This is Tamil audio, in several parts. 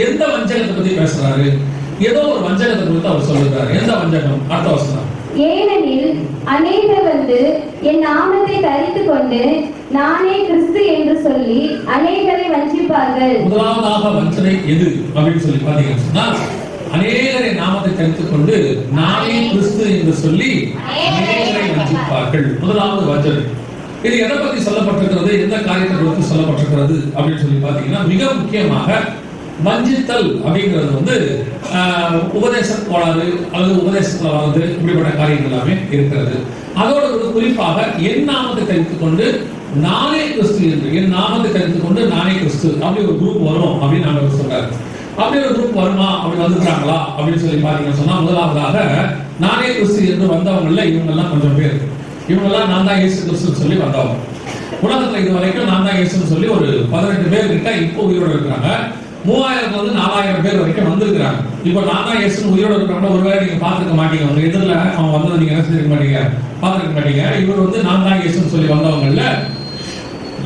எந்த வஞ்சகத்தை பத்தி பேசுறாரு? ஏதோ ஒரு வஞ்சகத்தை குறித்து அவர் சொல்லுறாரு. எந்த வஞ்சகம்? அடுத்த வசனம். ஏனெனில் அநேகர் வந்து என் நாமத்தை தரித்துக் கொண்டு நானே கிறிஸ்து என்று சொல்லி அநேகரை வஞ்சிப்பார்கள். முதலாவதாக வஞ்சனை எது அப்படின்னு சொல்லி பாத்தீங்கன்னு சொன்னா, அநேகரை நாமத்தை தரித்துக் கொண்டு நானே கிறிஸ்து என்று சொல்லி அநேகரை வஞ்சிப்பார்கள். முதலாவது வஞ்சனை. இது எதை பத்தி சொல்லப்பட்டிருக்கிறது, எந்த காரியத்தை குறித்து சொல்லப்பட்டிருக்கிறது அப்படின்னு சொல்லி பாத்தீங்கன்னா, மிக முக்கியமாக வஞ்சித்தல் அப்படிங்கிறது வந்து உபதேச கோளாறு அல்லது உபதேசத்துல வர்றது, இப்படிப்பட்ட காரியங்கள் எல்லாமே இருக்கிறது. அதோட ஒரு குறிப்பாக என் நாமத்தை தரித்துக் கொண்டு நானே கிறிஸ்து என்று, என் நாமத்தை தரித்துக் கொண்டு நானே கிறிஸ்து அப்படி ஒரு குரூப் வரும் அப்படின்னு அவர் சொல்றாரு. அப்படி ஒரு குரூப் வருமா, அப்படி வந்துட்டாங்களா அப்படின்னு சொல்லி பாத்தீங்கன்னு சொன்னா, முதலாவதாக நானே கிறிஸ்து என்று வந்தவங்கல்ல இவங்க எல்லாம் கொஞ்சம் பேர். இவங்க எல்லாம் நான் தான் இயேசு கிறிஸ்துன்னு சொல்லி வந்தவங்க. உலகத்துல இது வரைக்கும் நான் தான் இயேசுன்னு சொல்லி ஒரு 18 பேர் கிட்ட இப்போ உயிரோடு இருக்கிறாங்க. 3000 வந்து 4000 பேர் வரைக்கும் வந்திருக்கிறாங்க. இப்போ நான் தான் இயேசுன்னு உயிரோடு இருக்கிறவங்க ஒருவேளை நீங்க பாத்துக்க மாட்டீங்க, உங்க எதிரில் அவன் வந்து நீங்க என்ன செஞ்சிருக்க மாட்டீங்க, பாத்துக்க மாட்டீங்க. இவர் வந்து நான் தான் இயேசுன்னு சொல்லி வந்தவங்கல்ல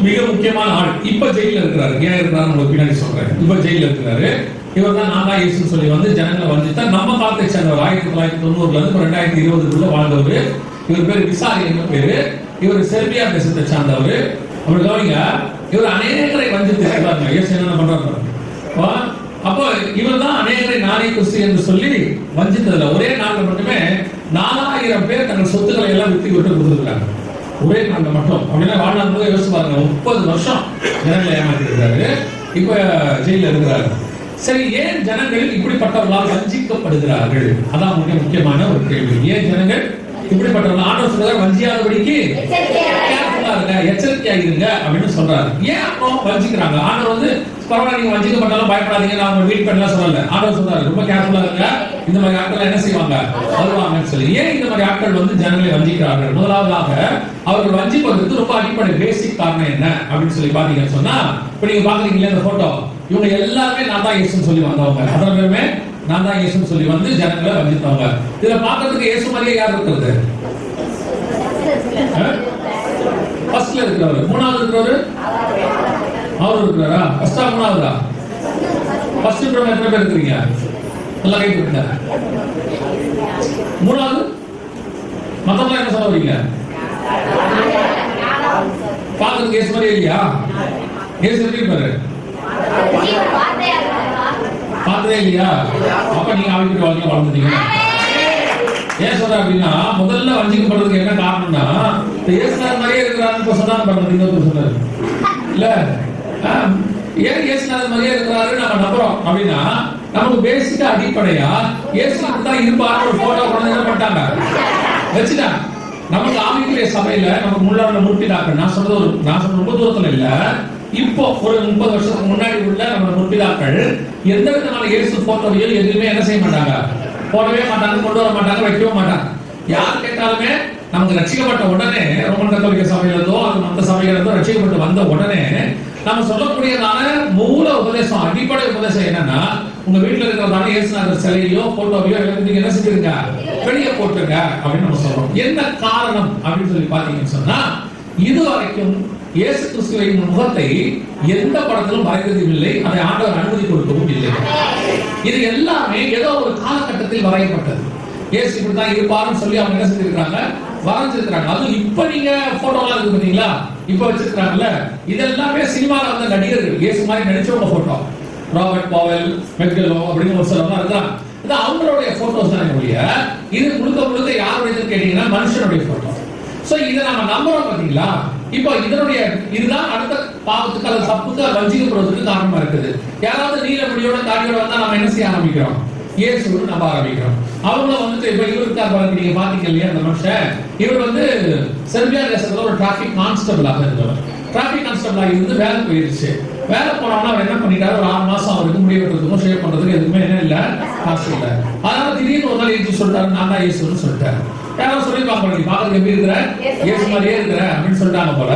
மிக முக்கியமான ஆள். இப்ப ஜெயில இருக்கிறாரு. ஏன் இருக்கிறாரு உங்களுக்கு பின்னாடி சொல்றேன். இப்ப ஜெயில இருக்கிறாரு. இவர் தான் நான் தான் இயேசுன்னு சொல்லி வந்து ஜனங்களை வந்துட்டா நம்ம காலத்தை சேர்ந்தவர். 1990ல இருந்து 2020க்குள்ள வாழ்ந்தவர். இவர் பேரு விசாரி என்ன பேரு. இவர் செர்பியா தேசத்தை சார்ந்தவர். அப்படி கவனிங்க, இவர் அநேகரை வஞ்சித்து இருக்கிறாங்க. இயேசு என்ன பண்றாரு அப்போ இவர் தான் அநேகரை நானே கிறிஸ்து என்று சொல்லி வஞ்சித்ததுல ஒரே நாள்ல மட்டுமே 4000 பேர் தங்கள் சொத்துக்களை எல்லாம் விட்டு விட்டு கொடுத்துருக்காங்க. ஒரே நாள்ல மட்டும். அப்படின்னா வாழ்நாள் போது யோசிச்சு பாருங்க, 30 வருஷம் ஜனங்களை ஏமாத்தி இருக்காரு. இப்ப ஜெயில இருக்கிறாரு. சரி, ஏன் ஜனங்கள் இப்படிப்பட்டவர்களால் வஞ்சிக்கப்படுகிறார்கள்? அதான் மிக முக்கியமான ஒரு கேள்வி. ஏன் ஜனங்கள் இப்படிப்பட்டவர்கள்? ஆண்டவர் சொல்றாரு, வஞ்சியாதபடிக்கு கேர்ஃபுல்லா இருங்க, எச்சரிக்கையா இருங்க அப்படின்னு சொல்றாரு. ஏன் அப்போ வஞ்சிக்கிறாங்க? ஆண்டவர் வந்து பரவாயில்ல, நீங்க வஞ்சிக்கப்பட்டாலும் பயப்படாதீங்க, நான் உங்க வீட் பண்ணலாம் சொல்லல. ஆண்டவர் சொல்றாரு, ரொம்ப கேர்ஃபுல்லா இருங்க, இந்த மாதிரி ஆட்கள் என்ன செய்வாங்க, வருவாங்கன்னு சொல்லி. ஏன் இந்த மாதிரி ஆட்கள் வந்து ஜனங்களை வஞ்சிக்கிறார்கள்? முதலாவதாக அவர்கள் வஞ்சிப்பதற்கு ரொம்ப அடிப்படை பேசிக் காரணம் என்ன அப்படின்னு சொல்லி பாத்தீங்கன்னு சொன்னா, இப்ப நீங்க பாக்குறீங்களா இந்த போட்டோ, இவங்க எல்லாருமே நான் தான் இயேசுன்னு சொல்லி வந்தவங்க. அத்தனை பேருமே நான் தான் இயேசுன்னு சொல்லி வந்து ஜனங்களை வஞ்சித்தவங்க. இதுல பாக்குறதுக்கு இயேசு மாதிரியே யார் இருக்கிறது? ஃபர்ஸ்ட்ல இருக்கிறவர். மூணாவது இருக்கிறவரு அவர் இருக்கிறாரா? ஃபர்ஸ்டா மூணாவதா? ஃபர்ஸ்ட் இருக்கிறவங்க எத்தனை பேர் இருக்கிறீங்க? நல்லா கை கொடுங்க. மூணாவது மத்தவங்க என்ன சொல்ல வரீங்க? பாக்குறதுக்கு இயேசு மாதிரியே இல்லையா? இயேசு எப்படி இருப்பாரு? பார்த்ததே இல்லையா? அப்ப நீங்க ஆவிக்குரிய வாழ்க்கையில வளர்ந்துட்டீங்க. ஏன் சொல்ற அப்படின்னா, முதல்ல வஞ்சிக்கப்படுறதுக்கு என்ன காரணம்னா, இயேசுநாதர் மாதிரியே இருக்கிறாருன்னு சொன்னாங்க பாருங்க. இன்னொரு சொன்னாரு இல்ல, ஏன் இயேசுநாதர் மாதிரியே இருக்கிறாரு நம்ம நம்புறோம் அப்படின்னா, நமக்கு பேசிக்கா அடிப்படையா இயேசு தான் இருப்பாரு ஒரு போட்டோ கொண்டு என்ன பண்ணிட்டாங்க, வச்சுட்டாங்க. நமக்கு ஆவிக்குரிய சபையில நமக்கு முன்னாடி முற்பிதாக்கள், நான் சொல்றது ரொம்ப தூரத்துல இல்ல, இப்போ ஒரு 30 வருஷத்துக்கு முன்னாடி உள்ள நம்ம முற்பிதாக்கள் எந்த விதமான இயேசு போட்டோவையோ எதுவுமே என்ன செய்ய மாட்டாங்க, போடவே மாட்டாங்க, கொண்டு வர மாட்டாங்க, வைக்கவே மாட்டாங்க. யார் கேட்டாலுமே நமக்கு ரட்சிக்கப்பட்ட உடனே, ரோமன் கத்தோலிக்க சபையிலிருந்தோ அது மற்ற சபையிலிருந்தோ ரட்சிக்கப்பட்டு வந்த உடனே நம்ம சொல்லக்கூடியதான மூல உபதேசம், அடிப்படை உபதேசம் என்னன்னா, உங்க வீட்டுல இருக்கிறதான இயேசுநாதர் சிலையோ போட்டோவையோ நீங்க என்ன செஞ்சிருங்க, வெளியே போட்டுருங்க அப்படின்னு நம்ம சொல்றோம். என்ன காரணம் அப்படின்னு சொல்லி பாத்தீங்கன்னு சொன்னா, இதுவரைக்கும் இயேசு கிறிஸ்துவின் முகத்தை எந்த படத்திலும் வரைந்ததும் இல்லை, அதை ஆண்டவர் அனுமதி கொடுக்கவும் இல்லை. இது எல்லாமே ஏதோ ஒரு காலகட்டத்தில் வரையப்பட்டது. இயேசு இப்படிதான் இருப்பாருன்னு சொல்லி அவங்க என்ன செஞ்சிருக்காங்க, வரைஞ்சிருக்கிறாங்க. அது இப்ப நீங்க போட்டோலாம் இருக்கு பாத்தீங்களா, இப்ப வச்சிருக்காங்கல்ல, இதெல்லாமே சினிமால வந்த நடிகர்கள், இயேசு மாதிரி நடிச்சவங்க போட்டோ. ராபர்ட் பாவல், மெக்கலோ அப்படின்னு ஒரு சிலர்லாம் இருக்கிறாங்க. இது அவங்களுடைய போட்டோஸ் தான் ஒழிய, இது முழுக்க முழுக்க யாருடையதுன்னு கேட்டீங்கன்னா மனுஷனுடைய போட்டோ. சோ இதை நம்ம நம்புறோம் பாத்தீங்களா. இப்போ இதனுடைய இதுதான் அடுத்த பாவத்துக்கு அல்லது தப்புக்கு வஞ்சிக்கப்படுவதற்கு காரணமா இருக்குது. யாராவது நீல முடியோட தாடியோட வந்தா நம்ம என்ன செய்ய ஆரம்பிக்கிறோம், இயேசுன்னு நம்ப ஆரம்பிக்கிறோம். அவங்க வந்துட்டு இப்ப இவருக்கு பாருங்க, நீங்க பாத்தீங்க இல்லையா அந்த மனுஷன், இவர் வந்து செர்பியா தேசத்துல ஒரு டிராபிக் கான்ஸ்டபிளாக இருந்தவர். டிராபிக் கான்ஸ்டபிளாக இருந்து வேலை போயிருச்சு. வேலை போனோம்னா அவர் என்ன பண்ணிட்டாரு, ஒரு 6 மாசம் அவருக்கு முடி வெட்டுறதுக்கும் ஷேவ் பண்றதுக்கு எதுவுமே என்ன இல்ல, காசு இல்ல. அதனால திடீர்னு ஒரு நாள் ஏற்றி சொல்லிட்டாரு, நான் தான் இயேசுன்னு சொல்லிட்டாரு. யாரும் சொல்லி பாக்க பாக்குறது எப்படி இருக்கிற, இயேசு மாதிரியே இருக்கிற அப்படின்னு சொல்லிட்டாங்க போல.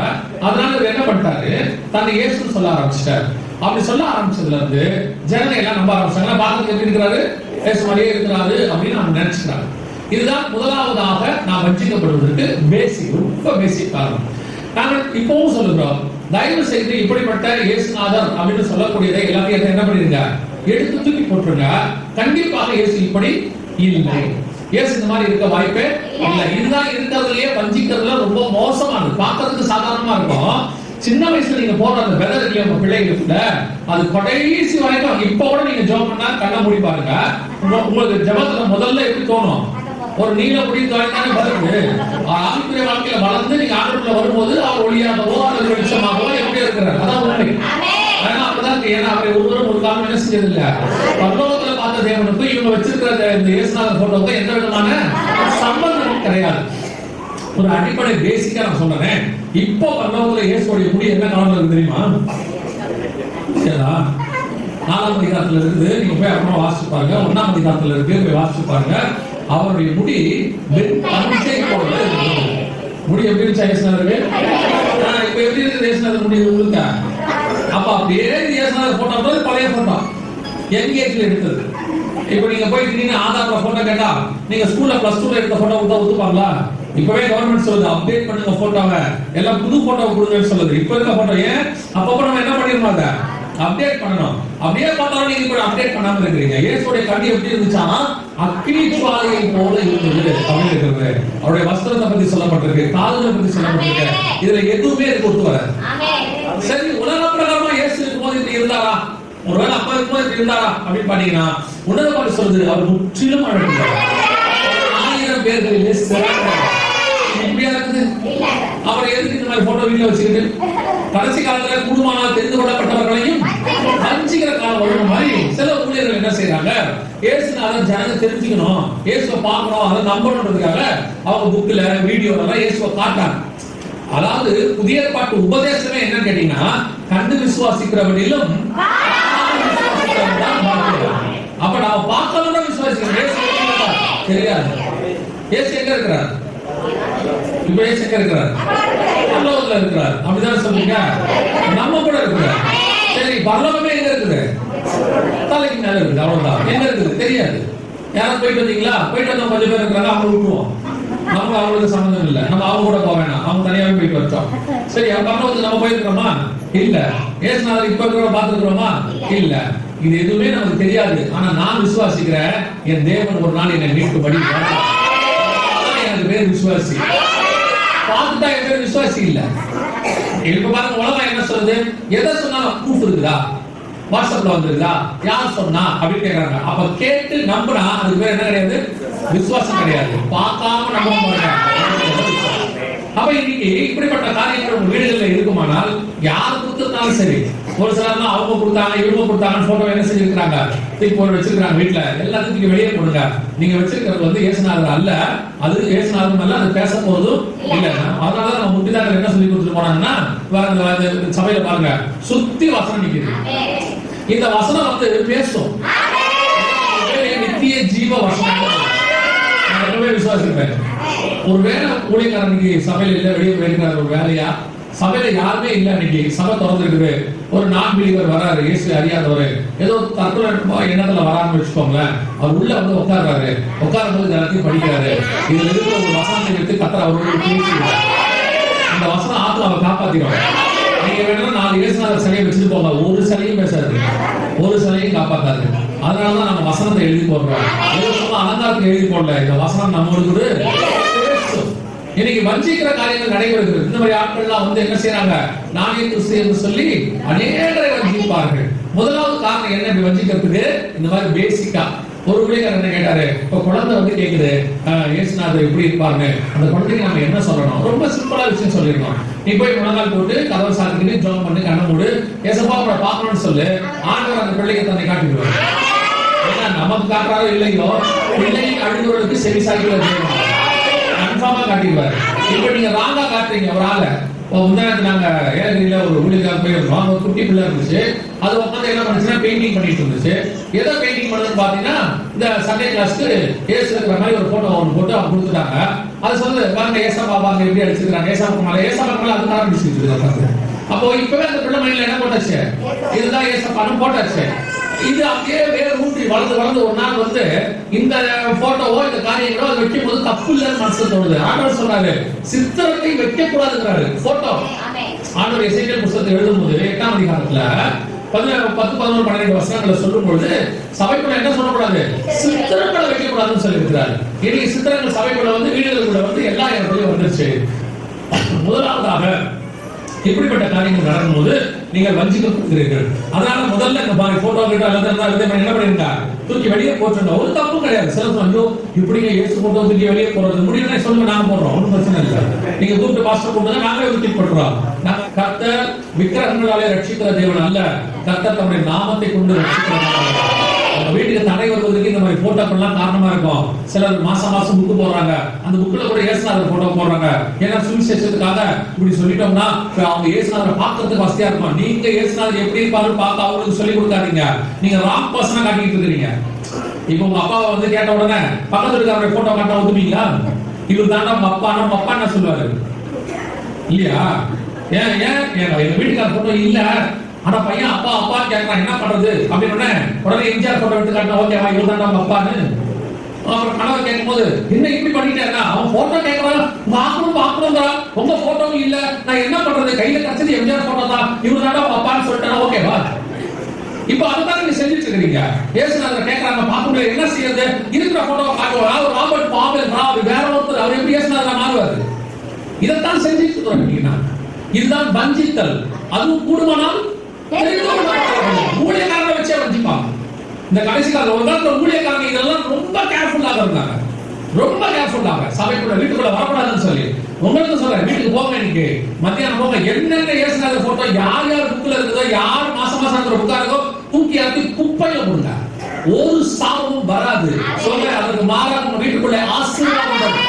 அதனால இவர் என்ன பண்ணிட்டாரு, தன்னை இயேசுன்னு சொல்ல ஆரம்பிச்சிட்டாரு. அப்படி சொல்ல ஆரம்பிச்சதுல இருந்து ஜனங்க எல்லாம் நம்ப ஆரம்பிச்சாங்க, பாக்குறது எப்படி இருக்கிறாரு, இயேசு மாதிரியே இருக்கிறாரு அப்படின்னு அவங்க நினைச்சுக்கிறாங்க. இதுதான் முதலாவதாக நாம் வஞ்சிக்கப்படுவதற்கு பேசிக், ரொம்ப பேசிக் காரணம். நாங்கள் இப்பவும் சொல்லுகிறோம், தயவு செய்து இப்படிப்பட்ட இயேசுநாதர் அப்படின்னு சொல்லக்கூடியதை எல்லாத்தையும் என்ன பண்ணிருங்க, எடுத்து தூக்கி போட்டுருங்க. கண்டிப்பாக இயேசு இப்படி இல்லை. இயேசு இந்த மாதிரி இருக்க வாய்ப்பே இல்லை. இதுதான் இருக்கிறதுலயே வஞ்சிக்கிறதுல ரொம்ப மோசமானது. பார்க்கறதுக்கு சாதாரணமா இருக்கும். சின்ன வயசுல நீங்க போடுற அந்த விதை இல்லையா உங்க பிள்ளைகளுக்குள்ள, அது கடைசி வரைக்கும் இப்ப கூட நீங்க ஜெபம் பண்ணா கண்ண மூடி பாருங்க. உங்களுக்கு ஜெபத்துல முதல்ல எப்படி தோணும்? ஒரு நீல முடி தாய்தானே வருது. ஆவிக்குரிய வாழ்க்கையில வளர்ந்து நீங்க ஆண்டுக்குள்ள வரும்போது அவர் ஒளியாகவோ அல்லது வெளிச்சமாகவோ எப்படி இருக்கிறார்? அதான் உண்மை. ஆனா அப்படிதான் இருக்கு. ஏன்னா அவரை ஒருவரும் ஒரு காலம் என்ன செஞ்சது இல்ல. பரலோகத்துல பார்த்த தேவனுக்கும் இவங்க வச்சிருக்கிற இந்த இயேசுநாதர் போட்டோவுக்கும் எந்த விதமான சம்பந்தமும் கிடையாது. ஒரு அடிப்படை பேசிக்கா நான் சொல்றேன். இப்போ பரலோகத்துல இயேசுடைய முடி என்ன காலம்ல இருக்கு தெரியுமா? 4ஆம் அதிகாரத்துல இருக்குது. நீங்க போய் அப்புறம் வாசிச்சு பாருங்க. 1ஆம் அதிகாரத்துல இருக்கு, போய் வாசிச்சு பாருங்க. அவருடைய முடி பஞ்சை போல இருக்குது. முடி எப்படி இருந்துச்சு இயேசுநாதருக்கு? இப்ப எப்படி இருக்கு இயேசுநாதர் முடி உங்களுக்கு? அப்ப அப்படியே இயேசுநாதர் போட்டோ பழைய போட்டோ எங்கேஜ்ல எடுத்தது. இப்ப நீங்க போய் திடீர்னு ஆதார்ல போட்டோ கேட்டா நீங்க ஸ்கூல்ல +2ல எடுத்த போட்டோ கொடுத்தா ஒத்துப்பாங்களா? இப்பவே கவர்மெண்ட் சொல்லுது அப்டேட் பண்ணுங்க போட்டோவை, எல்லாம் புது போட்டோ கொடுங்கன்னு சொல்லுது. இப்ப இருக்க போட்டோ ஏன் அப்பப்ப நம்ம என்ன பண்ணிருமாங்க அப்டேட் பண்ணணும். அப்படியே பார்த்தாலும் நீங்க கூட அப்டேட் பண்ணாம இருக்கிறீங்க. இயேசுடைய கண்ணி எப்படி இருந்துச்சா? அக்கினி ஜுவாலையை போல இருந்தது அப்படின்னு இருக்கிறது. அவருடைய வஸ்திரத்தை பத்தி சொல்லப்பட்டிருக்கு, காதுகளை பத்தி சொல்லப்பட்டிருக்கு. இதுல எதுவுமே இருக்கு ஒத்து வர. சரி, உலக பிரகாரமா இயேசு இருக்கும்போது இப்படி இருந்தாரா? ஒருவேளை அப்பா இருக்கும்போது இப்படி இருந்தாரா அப்படின்னு பாத்தீங்கன்னா உன்னத பாட்டு சொல்றது அவர் முற்றிலும் அழகுறார். 1000 பேர்களிலே சிறந்தவர். இப்படியா இருக்குது? அவர் எதுக்கு இந்த மாதிரி போட்டோ வீடியோ வச்சுக்கிட்டு கடைசி காலத்துல குடும்பமானால் தெரிந்து கொள்ளப்பட்டவர்களையும் வஞ்சிக்கிற காலம் வரும் மாதிரி சில ஊழியர்கள் என்ன செய்யறாங்க? இயேசுநாதர் ஜனங்க தெரிஞ்சுக்கணும், இயேசுவை பார்க்கணும், அதை நம்பணுன்றதுக்காக அவங்க புக்ல வீடியோல இயேசுவை காட்டாங்க. அதாவது புதிய ஏற்பாட்டு உபதேசமே என்னன்னு கேட்டீங்கன்னா கண்டு விசுவாசிக்கிறவனிலும் அப்ப நாம பார்க்கணும்னா விசுவாசிக்கிறோம். தெரியாது இயேசு எங்க இருக்கிறார்? இப்ப இயேசு எங்க இருக்கிறார்? பரலோகத்துல இருக்கிறார். அப்படிதான் சொல்றீங்க. நம்ம கூட இருக்கிறார். சரி, பரலோகமே எங்க இருக்குது? தலைக்கு மேல இருக்குது. அவ்வளவுதான். எங்க இருக்குது தெரியாது. யாரும் போயிட்டு வந்தீங்களா? போயிட்டு வந்தோம் கொஞ்சம் பேர் இருக்கிறாங்க, அவங்க விட்டுருவோம். நம்ம அவங்களுக்கு சம்பந்தம் இல்லை. நம்ம அவங்க கூட போக வேணாம், அவங்க தனியாவே போயிட்டு வச்சோம். சரி, அவங்க வந்து நம்ம போயிருக்கிறோமா? இல்ல. இயேசுநாதர் இப்ப இருக்கிற பார்த்துருக்கிறோமா? இல்ல. இது எதுவுமே நமக்கு தெரியாது. ஆனா நான் விசுவாசிக்கிறேன், என் தேவன் ஒரு நாள் என்னை மீட்கும்படி எனக்கு பேர் விசுவாசி. பார்த்துட்டா என் பேர் விசுவாசி இல்ல. இப்ப பாருங்க, உலகம் என்ன சொல்றது? எதை சொன்னாலும் ப்ரூஃப் இருக்குதா? வாட்ஸ்அப்ல வந்துருக்குதா? யார் சொன்னா அப்படின்னு கேக்குறாங்க. அப்ப கேட்டு நம்பினா அதுக்கு பேர் என்ன கிடையாது? விசுவாசம் கிடையாது. பார்க்காம நம்ப மாட்டாங்க. அப்ப இன்னைக்கு இப்படிப்பட்ட காரியங்கள் உங்க வீடுகள்ல இருக்குமானால் யார் கொடுத்திருந்தாலும் சரி, ஒரு சிலர் அவங்க கொடுத்தாங்க இவங்க கொடுத்தாங்க போட்டோ என்ன செஞ்சிருக்காங்க தூக்கி போட்டு வச்சிருக்காங்க வீட்டுல. எல்லாத்துக்கும் வெளியே போடுங்க. நீங்க வச்சிருக்கிறது வந்து இயேசுநாதர் அல்ல, அது இயேசுநாதர் அல்ல, அது பேச போறதும் இல்ல. அதனால நம்ம முட்டிதாக்கள் என்ன சொல்லி கொடுத்துட்டு போனாங்கன்னா சபையில பாருங்க, சுத்தி வசனம் நிக்குது. இந்த வசனம் வந்து பேசும். நித்திய ஜீவ வசனம். விசுவாசிப்பேன். ஒரு வேலை ஊழியக்காரனுக்கு சபையில இல்ல, வெளியே போயிருக்காரு ஒரு வேலையா, சபையில யாருமே இல்ல, இன்னைக்கு சபை திறந்துருக்குது. ஒரு நான் பிலீவர் வராரு, இயேசு அறியாதவரு, ஏதோ தற்கொலை எண்ணத்துல வரான்னு வச்சுக்கோங்களேன். அவர் உள்ள வந்து உட்கார்றாரு. உட்காரும் போது எல்லாத்தையும் படிக்கிறாரு. இதுல இருக்கிற ஒரு வசனத்தை எடுத்து கத்தர் அவரோட பேசுகிறார். அந்த வசனம் ஆத்துல அவர் காப்பாத்திடுவார். நீங்க வேணா 4 இயேசுநாதர் சிலையை வச்சுட்டு போங்க, ஒரு சிலையும் பேசாது, ஒரு சிலையும் காப்பாத்தாது. அதனாலதான் நம்ம வசனத்தை எழுதி போடுறோம். அலங்காரத்தை எழுதி போடல, இந்த வசனம் நம்மளுக்கு பேசும். இன்னைக்கு வஞ்சிக்கிற காரியங்கள் நடைபெறுகிறது. இந்த மாதிரி ஆட்கள்லாம் வந்து என்ன செய்யறாங்க? நானே கிறிஸ்து என்று சொல்லி அநேகரை வஞ்சிப்பார்கள். முதலாவது காரணம் என்ன இப்படி வஞ்சிக்கிறதுக்கு? இந்த மாதிரி பேசிக்கா ஒரு ஊழியக்காரர் என்ன கேட்டாரு, இப்ப குழந்தை வந்து கேக்குது இயேசுநாதர் எப்படி இருப்பாருன்னு, அந்த குழந்தைக்கு நம்ம என்ன சொல்லணும்? ரொம்ப சிம்பிளா விஷயம் சொல்லிடணும். நீ போய் முழங்கால் போட்டு கதவை சாத்திக்கிட்டு ஜெபம் பண்ணி கண்ண மூடு, ஏசப்பா அவரை பார்க்கணும்னு சொல்லு. ஆண்டவர் அந்த பிள்ளைக்கு தன்னை காட்டிடுவார். ஏன்னா நமக்கு காட்டுறாரோ இல்லையோ, பிள்ளை அழுகுறதுக்கு செவி சாய்க்கல கன்ஃபார்மா காட்டிடுவாரு. இப்ப நீங்க ராங்கா காட்டுறீங்க ஒரு ஆளை. உதாரணத்துக்கு நாங்க ஏலகிரியில ஒரு ஊழியக்காக போயிருந்தோம். ஒரு குட்டி பிள்ளை இருந்துச்சு. அது உட்காந்து என்ன பண்ணுச்சுன்னா பெயிண்டிங் பண்ணிட்டு இருந்துச்சு. ஏதோ பெயிண்டிங் பண்ணதுன்னு பாத்தீங்கன்னா இந்த சண்டே கிளாஸ்க்கு ஏசு இருக்கிற மாதிரி ஒரு போட்டோ ஒன்று போட்டு அவங்க கொடுத்துட்டாங்க. அது சொல்லுது பாருங்க ஏசாப்பா பாருங்க எப்படி அடிச்சிருக்காங்க, ஏசாப்பா மேல அது ஆரம்பிச்சுட்டு. அப்போ இப்பவே அந்த பிள்ளை மைண்ட்ல என்ன போட்டாச்சு? இதுதான் ஏசப்பான்னு போட்டாச்சு. இது அப்படியே வேற ஊன்றி வளர்ந்து வளர்ந்து ஒரு நாள் வந்து இந்த போட்டோவோ இந்த காரியங்களோ அதை வைக்கும் போது தப்பு இல்லைன்னு மனசு தோணுது. ஆண்டவர் சொல்றாரு சித்திரத்தை வைக்க கூடாதுங்கிறாரு. போட்டோ ஆண்டவர் எசேக்கியேல் புத்தகத்தை எழுதும் போது 8ஆம் அதிகாரத்துல 10, 11, 12 வசனங்களை சொல்லும் பொழுது சபைக்குள்ள என்ன சொல்லக்கூடாது, சித்திரங்களை வைக்கக்கூடாதுன்னு சொல்லியிருக்கிறார். இன்னைக்கு சித்திரங்கள் சபைக்குள்ள வந்து வீடுகளுக்குள்ள வந்து எல்லா இடத்துலயும் வந்துருச்சு. முதலாவதாக இப்படிப்பட்ட காரியங்கள் நடக்கும்போது நீங்கள் வஞ்சிக்கப்படுகிறீர்கள். அதனால முதல்ல இந்த மாதிரி போட்டோ கிட்ட என்ன பண்ணிருங்க, தூக்கி வெளியே போட்டுருங்க. ஒரு தப்பு கிடையாது. சில ஐயோ இப்படிங்க இயேசு போட்டோ தூக்கி வெளியே போடுறது முடியும்னா சொல்லுங்க, நாங்க போடுறோம், ஒன்றும் பிரச்சனை இல்லை. நீங்க கூப்பிட்டு பாஸ்டர் கூப்பிட்டு நாங்களே தூக்கி போட்டுறோம். நாங்க கர்த்தர் விக்கிரகங்களாலே ரட்சிக்கிற தேவன் அல்ல, கர்த்தர் தம்முடைய நாமத்தை கொண்டு ரட்சிக்கிற வீட்டுக்கு தடை வருவதற்கு இந்த மாதிரி போட்டோக்கள்லாம் காரணமா இருக்கும். சிலர் மாசம் புக்கு போடுறாங்க, அந்த புக்ல கூட இயேசுநாதர் போட்டோ போடுறாங்க. ஏன்னா சுவிசேஷத்துக்காக இப்படி சொல்லிட்டோம்னா அவங்க இயேசுநாதரை பார்க்கறதுக்கு வசதியா இருக்கும். நீங்க இயேசுநாதர் எப்படி இருப்பாருன்னு பார்த்து அவங்களுக்கு சொல்லி கொடுக்காதீங்க. நீங்க ராங் பர்சனா காட்டிட்டு இருக்கீங்க. இப்போ உங்க அப்பாவை வந்து கேட்ட உடனே பக்கத்துல இருக்கிற போட்டோ காட்ட ஒத்துப்பீங்களா? இவர் தாண்டா நம்ம அப்பா என்ன சொல்லுவாரு இல்லையா? ஏன் எங்க வீட்டுக்கார போட்டோ இல்ல, ஆனா பையன் அப்பா கேட்கறான், என்ன பண்றது அப்படின்னு உடனே எம்ஜிஆர் போட்டோ எடுத்து காட்டினா ஓகேவா இவர் தான் நம்ம அப்பான்னு. அப்புறம் கணவர் கேட்கும் போது என்ன இப்படி பண்ணிட்டேன்னா, அவன் போட்டோ கேட்கறான், பாக்கணும்ங்கிறா, உங்க போட்டோவும் இல்ல, நான் என்ன பண்றது, கையில கிடைச்சது எம்ஜிஆர் போட்டோ தான், இவர் தான் நம்ம அப்பான்னு சொல்லிட்டா ஓகேவா? இப்ப அதுதான் நீங்க செஞ்சுட்டு இருக்கீங்க. இயேசுநாதர் கேட்கறாங்க, பார்க்க முடியாது, என்ன செய்யறது, இருக்கிற போட்டோவை காட்டுவாங்க. அவர் ராபர்ட் பாவல் வேற ஒருத்தர், அவர் எப்படி இயேசுநாதரா மாறுவாரு? இதைத்தான் செஞ்சுட்டு இருக்கோம். இதுதான் வஞ்சித்தல். அதுவும் கூடுமானால் ஊழியக்காரனை வச்சே வஞ்சிப்பாங்க. இந்த கடைசி கால ஒரு காலத்துல ஊழியக்காரங்க இதெல்லாம் ரொம்ப கேர்ஃபுல்லாக இருந்தாங்க, ரொம்ப கேர்ஃபுல்லாக. சபைக்குள்ள வீட்டுக்குள்ள வரக்கூடாதுன்னு சொல்லி உங்களுக்கு சொல்றேன், வீட்டுக்கு போங்க, இன்னைக்கு மத்தியானம் போங்க, என்னென்ன இயேசுநாதர் போட்டோ யார் புக்ல இருக்குதோ, யார் மாசம் இருக்கிற புக்கா இருக்கோ தூக்கி அறுத்து குப்பையில போடுங்க. ஒரு சாபமும் வராது. சொல்ல அதற்கு மாறாக வீட்டுக்குள்ள ஆசீர்வாதம்.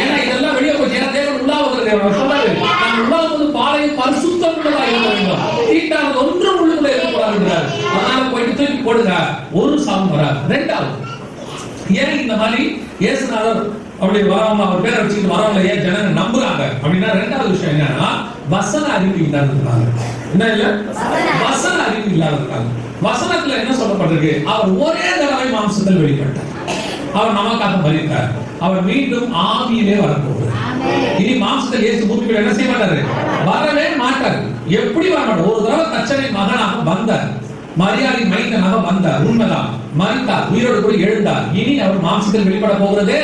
ஏன்னா இதெல்லாம் வெளியே போச்சு. ஏன்னா தேவன் உள்ளாவது சொல்லாது, நான் உள்ளாவது பாலையும் பரிசுத்தம் உள்ளதா இருக்க வேண்டும், தீட்டானது ஒன்றும் உள்ளுக்குள்ள இருக்கக்கூடாது. அதனால போயிட்டு தூக்கி போடுங்க, ஒரு சாபம் வராது. ரெண்டாவது, ஏன் இந்த மாதிரி இயேசுநாதர் அப்படி வராம அவர் பேரை வச்சுட்டு வரவங்க ஏன் ஜனங்க நம்புறாங்க அப்படின்னா, ரெண்டாவது விஷயம் என்னன்னா வசன அறிவு இல்லாததுனால. என்ன இல்ல, வசன அறிவு இல்லாததுனால. வசனத்துல என்ன சொல்லப்பட்டிருக்கு, அவர் ஒரே தடவை மாம்சத்தில் வெளிப்பட்டார், அவர் நமக்காக மரித்தார், அவர் மீண்டும் ஆவியிலே வரப்போகிறார். இனி மாம்சத்தில் இயேசு பூமிக்குள்ள என்ன செய்ய மாட்டாரு, வரவே மாட்டார். எப்படி வர மாட்டார்? ஒரு தடவை தச்சனை மகனாக வந்தார், மரியாதை மைந்தனாக வந்தார், உண்மைதான், மரித்தார், உயிரோடு கூட எழுந்தார். இனி அவர் மாம்சத்தில் வெளிப்பட போகிறதே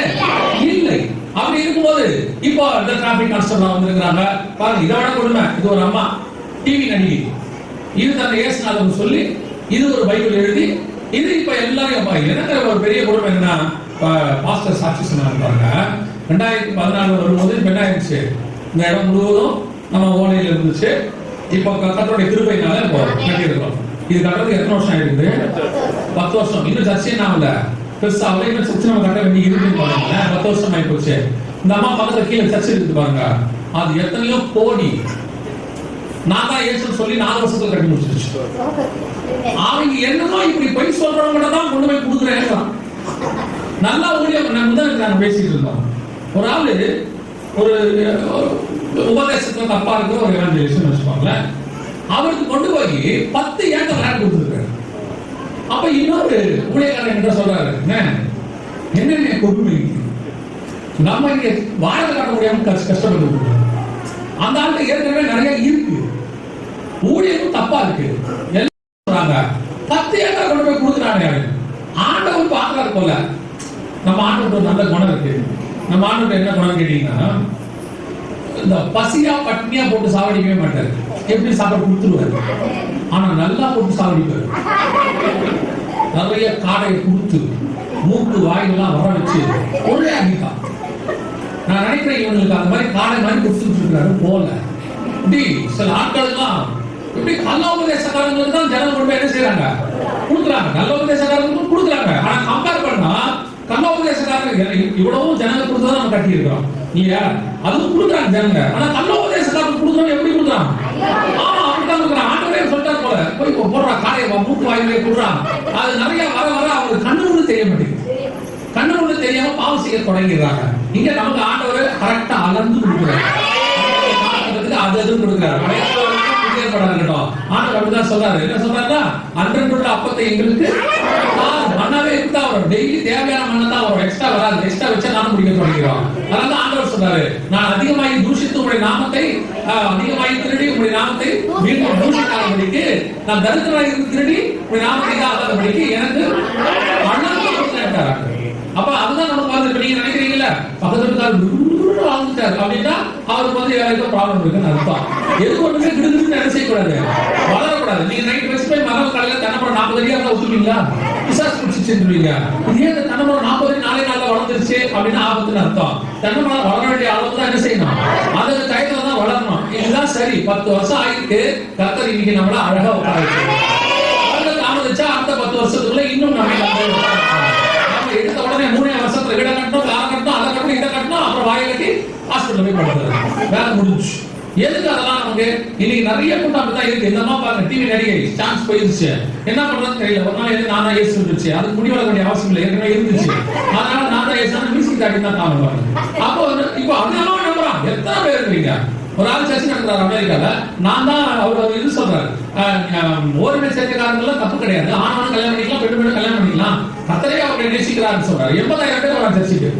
இல்லை. அப்படி இருக்கும்போது இப்போ இந்த டிராபிக் கான்ஸ்டபிள் வந்திருக்கிறாங்க பாருங்க, இதை விட கொடுமை. இது ஒரு அம்மா டிவி நடிகை, இது தன்னை இயேசுநாதர் சொல்லி இது ஒரு பைபிள் எழுதி இது இப்ப எல்லாரும் எனக்கு ஒரு பெரிய கொடுமை என்னன்னா, பாஸ்டர் சாட்சி சொன்னாங்க பாருங்க, 2014 வரும்போது இப்ப என்ன ஆயிடுச்சு, இந்த இடம் முழுவதும் நம்ம ஓலையில் இருந்துச்சு. இப்போ கர்த்தருடைய கிருபையினால இப்போ கட்டியிருக்கோம். இது கட்டுறதுக்கு எத்தனை வருஷம் ஆயிருக்கு? 10 வருஷம். இன்னும் சர்ச்சை நாமல பெருசா அவளை இன்னும் சர்ச்சை நம்ம கட்ட வேண்டிய இருக்குன்னு பாருங்க. 10 வருஷம் ஆகி போச்சு. இந்த அம்மா பக்கத்துல கீழே சர்ச்சை இருக்குது பாருங்க, அது எத்தனையோ கோடி. நான் தான் ஏசு சொல்லி 4 வருஷத்துல கட்டி முடிச்சிருச்சு. அவங்க என்னமோ இப்படி போய் சொல்றவங்க தான் கொண்டு போய் கொடுக்குறேன். நல்லா ஊழியம் முதல் நாங்க பேசிட்டு இருந்தோம். ஒரு ஆளு ஒரு உபதேசத்துல தப்பா இருக்கிற ஒரு எவாஞ்சலிஸ்ட் வச்சுக்கோங்களேன், அவருக்கு கொண்டு போய் 10 ஏக்கர் லேண்ட் கொடுத்துருக்காரு. அப்ப இன்னொரு ஊழியக்காரன் என்ன சொல்றாரு, என்ன கொடுமை, நம்ம இங்க வாழ்க்கை காட்ட முடியாம கஷ்டப்பட்டு அந்த ஆளுக்கு ஏற்கனவே நிறைய இருக்கு, ஊழியரும் தப்பா இருக்கு, எல்லாம் சொல்றாங்க. 10 ஏக்கர் கொண்டு போய் கொடுக்குறாங்க. ஆண்டவர் பாக்குறாரு போல, நம்ம ஆண்டவர் நல்ல குணம் இருக்கு. நம்ம ஆண்டவர் என்ன குணம் கேட்டீங்கன்னா, இந்த பசியா பட்னியா போட்டு சாவடிக்கவே மாட்டாரு, எப்படி சாப்பாடு கொடுத்துருவாரு. ஆனா நல்லா போட்டு சாவடிப்பாரு, நிறைய காடையை கொடுத்து மூக்கு வாயிலாம் வர வச்சு ஒரே அடிதான். நான் நினைக்கிறேன் இவங்களுக்கு அந்த மாதிரி காடை மாதிரி கொடுத்துட்டு இருக்காரு போல. இப்படி சில ஆட்கள்லாம் இப்படி நல்ல உபதேசக்காரங்களுக்கு தான் ஜனம் கொண்டு என்ன செய்யறாங்க, கொடுக்குறாங்க. நல்ல உபதேசக்காரங்களுக்கு கொடுக்குறாங்க. ஆனா கம்பேர் பண்ணா கள்ள உபதேசக்காரங்க இவ்வளவும் ஜனங்க கொடுத்தா நம்ம கட்டி இருக்கிறோம் இல்லையா, அதுவும் கொடுக்குறாங்க ஜனங்க. ஆனா கள்ள உபதேசக்காரங்க கொடுக்குறோம், எப்படி கொடுக்குறான்? அப்படித்தான் கொடுக்குறான். ஆண்டவரே சொல்லிட்டாரு போல, போய் போடுறா காடையை மூக்கு வாயிலே கொடுறான். அது நிறைய வர வர அவங்களுக்கு கண்ணு ஒண்ணு தெரிய மாட்டேங்குது, கண்ணு ஒண்ணு தெரியாம பாவம் செய்ய தொடங்கிடுறாங்க. இங்க நமக்கு ஆண்டவர் கரெக்டா அளந்து கொடுக்குறாரு, அது எதுவும் கொடுக்குறாரு. ஆண்டவர் அப்படிதான் சொல்றாரு. என்ன சொல்றாருன்னா, அன்றன்றுள்ள அப்பத்தை எங்களுக்கு மண்ணாவே இருந்தா வரும், டெய்லி தேவையான மண்ணை தான் வரும், எக்ஸ்ட்ரா வராது. எக்ஸ்ட்ரா வச்சா நானும் குடிக்க தொடங்கிறோம். அதனால ஆண்டவர் சொன்னாரு, நான் அதிகமாகி தூஷித்து உங்களுடைய நாமத்தை அதிகமாகி திருடி உங்களுடைய நாமத்தை மீண்டும் தூஷிக்காதபடிக்கு, நான் தரித்திரராக இருந்து திருடி உங்களுடைய நாமத்தை ஆகாதபடிக்கு எனக்கு அண்ணன் கொடுத்தாரு. அப்ப அதுதான் நமக்கு வந்து நீங்க நினைக்கிறீங்கல்ல, பக்கத்துல வாழ்ந்துட்டாரு அப்படின்னா அவருக்கு வந்து ஏதோ ப்ராப்ளம் இருக்குன்னு அர்த்தம். எது ஒண்ணுமே கிடுகிடுன்னு என்ன செய்யக்கூடாது, வளரக்கூடாது. நீங்க நைட் வச்சு போய் மரம் காலையில தென்னமரம் 40 அடியா ஒத்துப்பீங்களா? பிசாசு பிடிச்சி செஞ்சுருவீங்க. இதே இந்த தென்னமரம் 40 அடி 4 நாள்ல வளர்ந்துருச்சு அப்படின்னு ஆபத்துன்னு அர்த்தம். தென்னமரம் வளர வேண்டிய அளவுக்கு தான் என்ன செய்யணும், அது டயத்துல தான் வளரணும். இதுதான் சரி. 10 வருஷம் ஆயிட்டு கர்த்தர் இன்னைக்கு நம்மள அழகா உட்கார தாமதிச்சா அடுத்த 10 வருஷத்துக்குள்ள இன்னும் நம்ம எடுத்த உடனே 3 வருஷத்துல வீட கட்டணும், கார கட்டணும், அதை கட்டணும், இதை கட்டணும், அப்புறம் வாயை கட்டி ஹாஸ்பிட்டல் போய் படுத்துறது, வேலை முடிஞ்சு. எதுக்கு அதெல்லாம் நமக்கு? இன்னைக்கு நிறைய கூட்டம் அப்படிதான் இருக்கு. இந்த மாதிரி பாருங்க, டிவி நடிகை சான்ஸ் போயிருச்சு, என்ன பண்றதுன்னு தெரியல. ஒரு நாள் நானா ஏசு இருந்துச்சு, அதுக்கு முடிவெட வேண்டிய அவசியம் இல்லை, ஏற்கனவே இருந்துச்சு. அதனால நானா ஏசு மியூசிக் தாட்டி தான் காணும் பாருங்க. அப்போ இப்போ அதெல்லாம் நம்புறான். எத்தனை பேர் இருக்கீங்க? ஒரு ஆள் சர்ச்சை நடத்துறாரு அமெரிக்கால, நான் தான் அவர் இது சொல்றாரு, ஓரின சேர்க்கைக்காரங்களாம் தப்பு கிடையாது, ஆனாலும் கல்யாணம் பண்ணிக்கலாம், பெண்ணு பெண்ணு கல்யாணம் பண்ணிக்கலாம், கத்தரையே அவரை நேசிக்கிறாருன்னு சொல்றாரு. 80,000 பேர் வர சர்ச்சைக்கு.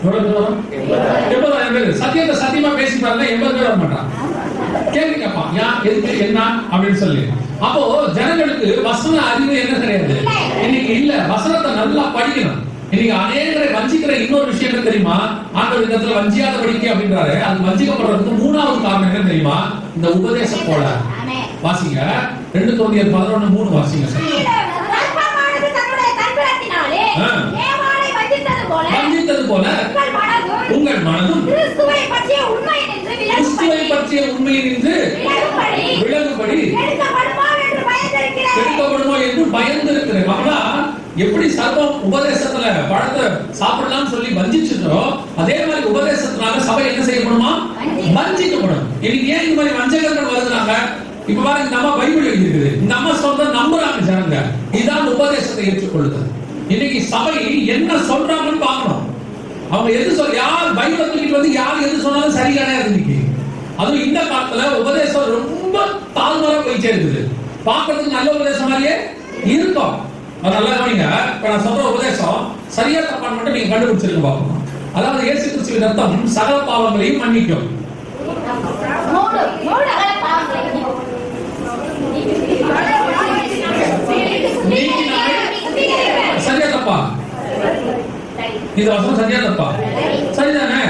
எவ்வளவு பேர் வரும்? 80,000 பேர். சத்தியத்தை சத்தியமா பேசி பாருங்க, 80 பேர் வர மாட்டான். கேள்வி கேட்பான், ஏன், எதுக்கு, என்ன அப்படின்னு சொல்லி. அப்போ ஜனங்களுக்கு வசன அறிவு என்ன கிடையாது இன்னைக்கு இல்ல. வசனத்தை நல்லா படிக்கணும். இன்னைக்கு அநேகரை வஞ்சிக்கிற இன்னொரு விஷயம் என்ன தெரியுமா? ஆண்டவர் இந்த இடத்துல வஞ்சியாதபடிக்கு அப்படின்றாரு. அது வஞ்சிக்கப்படுறதுக்கு 3வது காரணம் என்ன தெரியுமா? இந்த உபதேசம் போல. வாசிங்க 2 Corinthians 11:3 வாசிங்க. வஞ்சித்தது போல உங்கள் மனதும் கிறிஸ்துவை பற்றிய உண்மையை நின்று விலகும்படி எடுக்கப்படுமோ என்று பயந்திருக்கிறேன். அப்படின்னா எப்படி சர்வம் உபதேசத்துல பழத்தை சாப்பிடலாம்னு சொல்லி வஞ்சிச்சுட்டோ, அதே மாதிரி உபதேசத்தினால சபை என்ன செய்யப்படுமா? வஞ்சிக்கப்படும். இன்னைக்கு ஏன் இந்த மாதிரி வஞ்சகர்கள் வருதுனாங்க? இப்ப பாருங்க, இந்த அம்மா பைபிள் எழுதிருக்குது, இந்த அம்மா சொல்ற நம்புறாங்க ஜனங்க. இதுதான் உபதேசத்தை ஏற்றுக்கொள்ளுதல். இன்னைக்கு சபை என்ன சொல்றாங்கன்னு பார்க்கணும். அவங்க எது சொல்ல, யார் பைபிளை தூக்கிட்டு வந்து யார் எது சொன்னாலும் சரி கிடையாது இன்னைக்கு. அதுவும் இந்த காலத்துல உபதேசம் ரொம்ப தாழ்வாக போயிட்டே இருக்குது. பார்க்கறதுக்கு நல்ல உபதேசம் மாதிரியே இருக்கும். அது நல்லா கவனிங்க. இப்ப நான் சொல்ற உபதேசம் சரியா தப்பான்னு மட்டும் நீங்க கண்டுபிடிச்சிருக்க பார்க்கணும். அதாவது இயேசு கிறிஸ்துவின் ரத்தம் சகல பாவங்களையும் மன்னிக்கும். சரியா தப்பா? இது வசனம் சரியா தப்பா? சரிதானே?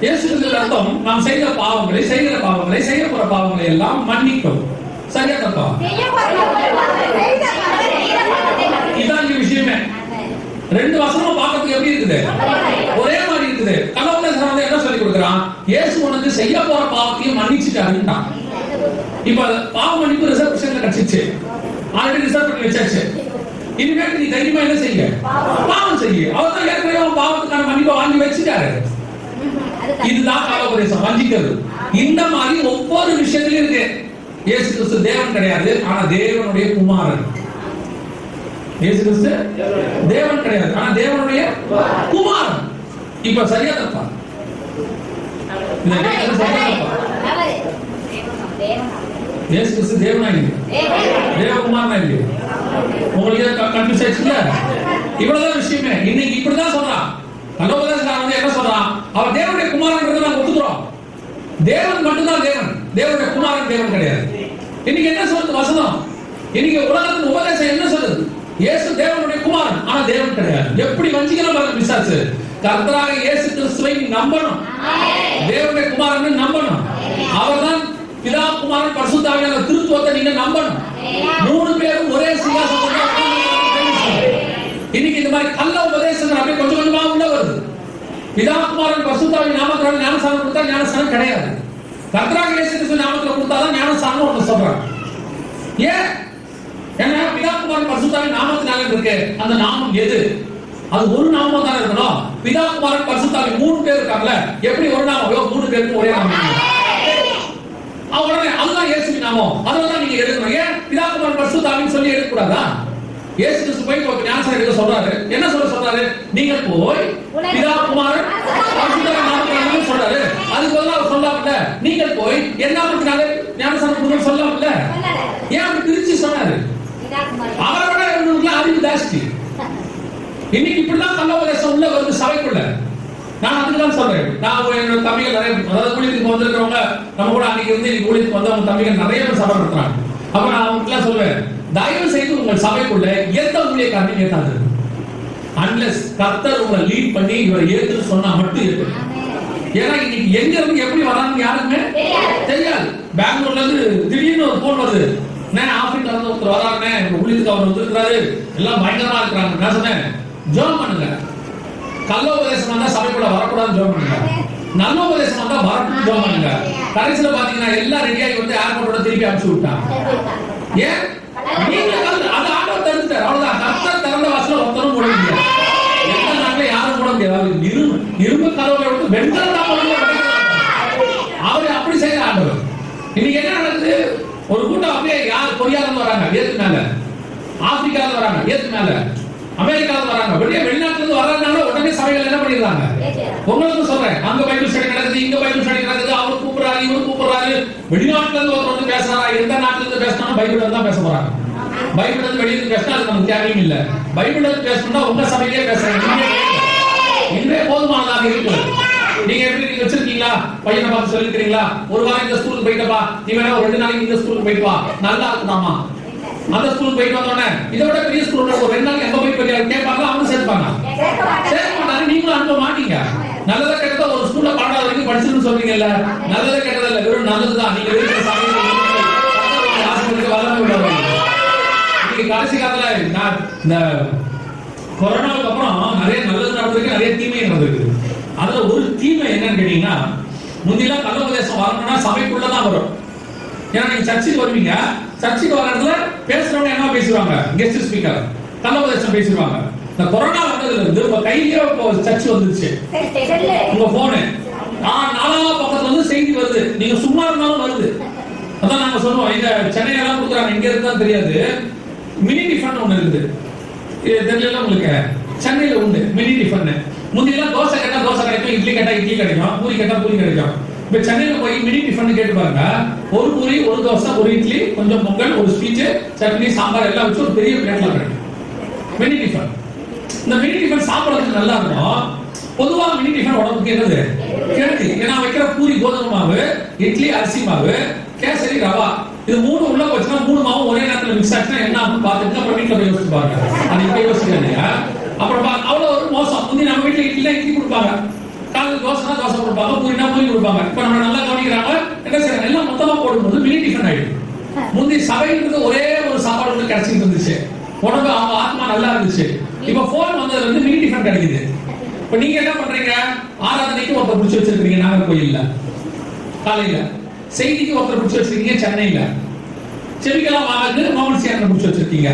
இயேசு கிறிஸ்துவின் ரத்தம் நாம் செய்கிற பாவங்களை, செய்ய போற பாவங்களை எல்லாம் மன்னிக்கும். சரியா தப்பா? இதான் விஷயமே. 2 வசனம் பார்க்கறதுக்கு எப்படி இருக்குது? ஒரே மாதிரி இருக்குது. கலவரசன் என்ன சொல்லி கொடுக்குறான்? இயேசு உனக்கு செய்ய போற பாவத்தையும் மன்னிச்சுட்டாருன்றான். இப்ப பாவ மன்னிப்பு ரிசர்வேஷன்ல கிடைச்சிச்சு, ஆல்ரெடி ரிசர்வ் பண்ணி வச்சாச்சு. இனிமேல் நீ தைரியமா என்ன செய்ய? பாவம் செய்ய. அவர் தான் ஏற்கனவே பாவத்துக்கான மன்னிப்பை வாங்கி வச்சுட்டாரு. இதுதான் காலோபதேசம், வஞ்சிக்கிறது. இந்த மாதிரி ஒவ்வொரு விஷயத்திலும் இருக்கு. இயேசு கிறிஸ்து தேவன் கிடையாது, ஆனா தேவனுடைய குமாரன். இயேசு கிறிஸ்து தேவன் கிடையாது, ஆனா தேவனுடைய குமாரன். இப்ப சரியா தப்பா? இயேசு கிறிஸ்து தேவனா இல்லையா? தேவகுமாரனா இல்லையா? உங்களுக்கு கன்ஃபியூஸ் ஆயிடுச்சுல? இவ்வளவுதான் விஷயமே. இன்னைக்கு இப்படிதான் சொல்றான். கலோபதேசக்காரன் வந்து என்ன சொல்றான்? அவர் தேவனுடைய குமாரன்றதை நாங்க ஒத்துக்கிறோம். தேவன் மட்டும்தான் தேவன், தேவனுடைய குமாரன் தேவன் கிடையாது. இன்னைக்கு என்ன சொல்லுது வசனம்? இன்னைக்கு உலகத்தின் உபதேசம் என்ன சொல்லுது? இயேசு தேவனுடைய குமாரன், ஆனா தேவன் கிடையாது. எப்படி வஞ்சிக்கணும் பாருங்க பிசாசு. கர்த்தராக இயேசு கிறிஸ்துவை நம்பணும், தேவனுடைய குமாரன் நம்பணும். அவர்தான் பிதா, குமாரன், பரிசுத்த ஆவியான திருத்துவத்தை நீங்க நம்பணும். 3 பேரும் ஒரே சிங்காசனத்துல. இன்னைக்கு இந்த மாதிரி கள்ள உபதேசங்கள் அப்படியே கொஞ்சம் கொஞ்சமா உள்ள வருது. பிதா, குமாரன், பரிசுத்த ஆவி நாமத்தினால ஞானஸ்நானம் கொடுத்தா ஞானஸ்நானம் கிடையாது. கர்த்தராக இயேசு கிறிஸ்து நாமத்துல கொடுத்தாதான் ஞானஸ்நானம் ஒன்று சொல்றாங்க. ஏன்? ஏன்னா பிதா, குமாரன், பரிசுத்த ஆவி நாமத்தினால இருக்கு. அந்த நாமம் எது? அது ஒரு நாமம் தான் இருக்கணும். பிதா, குமாரன், பரிசுத்த ஆவி 3 பேர் இருக்காங்கல்ல, எப்படி ஒரு நாமம்? 3 பேருக்கு ஒரே நாமம். அவங்களே அதுதான் இயேசுவின் நாமம். அதனால நீங்க எடுக்கணும். ஏன் பிதா, குமாரன், பரிசுத்த ஆவின்னு சொல்லி எடுக்க கூடாதா? இயேசு கிறிஸ்து போய் ஞானஸ்நானம் எடுக்க சொல்றாரு. என்ன சொல்றாரு? நீங்க போய் பிதா, குமாரன், பரிசுத்த ஆவி நாமத்தினால சொல்றாரு. அதுக்கு பதிலா அவர் சொல்லாமல நீங்க போய் என்ன நாமத்தினால ஞானஸ்நானம் கொடுங்க சொல்லாமல. ஏன் அப்படி பிரிச்சு சொன்னாரு? அவரோட இவங்களுக்கு அறிவு ஜாஸ்தி. இன்னைக்கு இப்படிதான் கள்ளோபதேசம் உள்ள வருது சபைக்குள்ள. நான் அதுக்குதான் சொல்றேன். நான் என்னோட தம்பிகள் நிறைய, அதாவது ஊழியத்துக்கு வந்திருக்கிறவங்க நம்ம கூட அன்னைக்கு வந்து இன்னைக்கு ஊழியத்துக்கு வந்து அவங்க தம்பிகள் நிறைய பேர் சபை நடத்துறாங்க. அப்ப நான் அவங்களுக்குலாம் சொல்லுவேன், தயவு செய்து உங்கள் சபைக்குள்ள எந்த ஊழியக்காரனையும் ஏத்தாது. அன்லெஸ் கர்த்தர் உங்களை லீட் பண்ணி இவரை ஏத்துன்னு சொன்னா மட்டும் ஏத்து. ஏன்னா இன்னைக்கு எங்க இருந்து எப்படி வராங்கன்னு யாருக்குமே தெரியாது. பெங்களூர்ல இருந்து திடீர்னு ஒரு போன் வருது, நான் ஆப்பிரிக்கா இருந்து ஒருத்தர் வராருன்னு, ஊழியத்துக்கு அவர் வந்திருக்கிறாரு, எல்லாம் பயங்கரமா இருக்கிறாங்க. நான் சொன்னேன், ஜெபம் பண்ணுங்க. கள்ள உபதேசம் வந்தா சபைக்குள்ள வரக்கூடாதுன்னு ஜெபம் பண்ணுங்க. நல்ல உபதேசம் வந்தா வரக்கூடாதுன்னு ஜெபம் பண்ணுங்க. கடைசியில பாத்தீங்கன்னா எல்லாம் ரெடியாகி வந்து ஏர்போர்ட்டோட திருப்பி அனுப்பிச்சு விட்டாங்க. ஏன்? நீங்க அது ஆண்டவர் தடுத்துட்டார். அவ்வளவுதான். கர்த்தர் திறந்த வாசல ஒருத்தரும் மூட முடியாது. எந்த நாட்டுல யாரும் மூட முடியாது. இரும்பு கதவுகளை விட்டு வெண்கல அவரு அப்படி செய்யற ஆண்டவர். இன்னைக்கு என்ன நடக்குது? ஒரு கூட்டம் அப்படியே யார் கொரியால வராங்க, ஏத்து மேல, ஆப்பிரிக்கால வராங்க, ஏத்து மேல, அமெரிக்கால வராங்க, வெளிநாட்டுல இருந்து வர்றதுனால உடனே சபைகள் என்ன பண்ணிடுறாங்க. உங்களுக்கு சொல்றேன், அங்க பைபிள் ஸ்டடி நடக்குது, இங்க பைபிள் ஸ்டடி நடக்குது, அவர் கூப்பிடுறாரு, இவர் கூப்பிடுறாரு. வெளிநாட்டுல இருந்து ஒருத்தர் வந்து பேசுறாரா, எந்த நாட்டுல இருந்து பேசினாலும் பைபிள் தான் பேச போறாங்க. பைபிள் இருந்து வெளியில பேசினா அது நமக்கு தேவையும் இல்ல. பைபிள் இருந்து பேசணும்னா உங்க சபையிலே பேசுறாங்க. இதுவே போதுமானதாக இருக்கு. நீங்க எப்படி நீங்க வச்சிருக்கீங்களா? பையனை பார்த்து சொல்லிருக்கீங்களா? ஒரு வாரம் இந்த ஸ்கூலுக்கு போயிட்டப்பா, நீ வேணா ஒரு 2 நாளைக்கு இந்த ஸ்கூலுக்கு போயிட்டு வா, நல்லா இருக்குதாமா. அந்த ஸ்கூலுக்கு போயிட்டு வந்தோடனே இதை விட பெரிய ஸ்கூல் ஒரு 2 நாளைக்கு எங்க போய் போய் கேட்பாங்க, அவங்க சேர்ப்பாங்க. சேர்க்க மாட்டாங்க, நீங்களும் அனுப்ப மாட்டீங்க. நல்லதா கெட்டதா ஒரு ஸ்கூல்ல 12வது வரைக்கும் படிச்சுன்னு சொல்றீங்கல்ல, நல்லதா கெட்டதா இல்ல, வெறும் நல்லதுதான். நீங்க இருக்கிற சபையில ஆசிரியருக்கு வளர்ந்து விடுவாங்க. இன்னைக்கு கடைசி காலத்துல இந்த கொரோனாவுக்கு அப்புறம் நிறைய நல்லது நடந்திருக்கு, நிறைய தீமை நடந்திருக்கு. அதுல ஒரு தீமை என்னன்னு கேட்டீங்கன்னா, முந்திலாம் கள்ள உபதேசம் வரணும்னா சபைக்குள்ளதான் வரும். ஏன்னா நீங்க சர்ச்சுக்கு வருவீங்க, சர்ச்சுக்கு வர இடத்துல பேசுறவங்க என்ன பேசுவாங்க, கெஸ்ட் ஸ்பீக்கர் கள்ள உபதேசம் பேசுவாங்க. இந்த கொரோனா வந்ததுல இருந்து உங்க கையிலேயே சர்ச் வந்துருச்சு, உங்க போனு 4 பக்கத்துல வந்து செய்தி வருது, நீங்க சும்மா இருந்தாலும் வருது. அதான் நாங்க சொல்லுவோம், இங்க சென்னையில எல்லாம் கொடுக்குறாங்க, இங்க இருந்தாலும் தெரியாது, மினி டிஃபன் ஒண்ணு இருக்குது. தெரியல உங்களுக்கு, சென்னையில உண்டு மினி டிஃபன். முந்தியெல்லாம் தோசை கேட்டா தோசை கிடைக்கும், இட்லி கேட்டா இட்லி கிடைக்கும், பூரி கேட்டா பூரி கிடைக்கும். இப்ப சென்னையில போய் மினி டிஃபன் கேட்டு பாருங்க, ஒரு பூரி, ஒரு தோசை, ஒரு இட்லி, கொஞ்சம் பொங்கல், ஒரு ஸ்வீட், சட்னி, சாம்பார் எல்லாம் வச்சு ஒரு பெரிய பிளேட்ல கிடைக்கும் மினி டிஃபன். இந்த மினி டிஃபன் சாப்பிடறதுக்கு நல்லா இருக்கும். பொதுவா மினி டிஃபன் உடம்புக்கு என்னது கெடுதி. ஏன்னா வைக்கிற பூரி கோதுமை மாவு, இட்லி அரிசி மாவு, கேசரி ரவா, இது 3 உள்ள வச்சுனா 3 மாவும் ஒரே நேரத்துல மிக்ஸ் ஆச்சுன்னா என்ன ஆகும் பாத்துட்டு அப்புறம் வீட்டுல போய் யோசிச்சு பாருங்க. அது இப்ப யோசிக்காதீங்க. அப்புறம் அவ்வளவு ஒரு மோசம். முந்தி நம்ம வீட்டுல இட்லி கொடுப்பாங்க, காலையில் தோசைனா தோசை கொடுப்பாங்க, பூரினா பூரி கொடுப்பாங்க. இப்ப நம்ம நல்லா கவனிக்கிறாங்க, என்ன செய்யறாங்க, எல்லாம் மொத்தமா போடும்போது மினி டிஃபன் ஆயிடுது. முந்தி சபையிலிருந்து ஒரே ஒரு சாப்பாடு வந்து கிடைச்சிட்டு இருந்துச்சு, உடம்பு அவங்க ஆத்மா நல்லா இருந்துச்சு. இப்ப போன் வந்ததுல இருந்து மினி டிஃபன் கிடைக்குது. இப்ப நீங்க என்ன பண்றீங்க, ஆராதனைக்கு ஒருத்தர் பிடிச்சி வச்சிருக்கீங்க நாகர்கோயில்ல, காலையில செய்திக்கு ஒருத்தர் பிடிச்சி வச்சிருக்கீங்க சென்னையில, செவிக்கெல்லாம் வாங்க மோகன்சியாரனை பிடிச்சி வச்சிருக்கீங்க,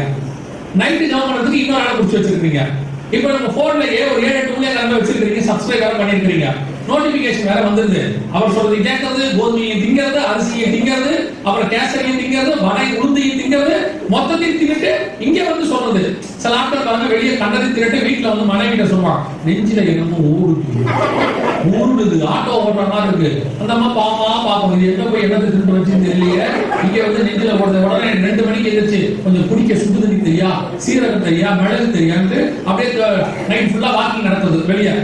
நைட்டு ஜாம் பண்றதுக்கு இன்னொரு ஆளை பிடிச்சி வச்சிருக்கீங்க. இப்ப நம்ம போன்லயே ஒரு 7-8 ஊழியக்காரங்க வச்சிருக்கீங்க, சப்ஸ்கிரைப் வேற பண்ணிருக்கீங்க, நோட்டிபிகேஷன் வேற வந்துருது. அவர் சொல்றது கேட்கறது, கோதுமையை திங்கிறது, அரிசியை திங்கிறது, அப்புறம் கேசரியை திங்கிறது, வடை உளுந்தையை திங்கிறது, மொத்தத்தையும் தின்னுட்டு இங்க வந்து சொல்றது. சில ஆட்கள் பாருங்க, வெளியே கண்டதை திரட்டு வீட்டுல வந்து மனைவிட்ட சொல்லுவான், நெஞ்சில என்னமோ ஊடுது, ஆட்டோ ஓடுற மாதிரி இருக்கு. அந்த அம்மா பாவமா பாப்போம், இது என்ன போய் என்னத்தை திண்டு வச்சுன்னு தெரியலையே, இங்க வந்து நெஞ்சில போடுறது. உடனே 2 மணிக்கு எதிர்த்து கொஞ்சம் குடிக்க சுடு தண்ணி தெரியா, சீரகம் தெரியா, மிளகு தெரியான்ட்டு அப்படியே நைட் ஃபுல்லா வாக்கிங் நடத்துறது வெளியே.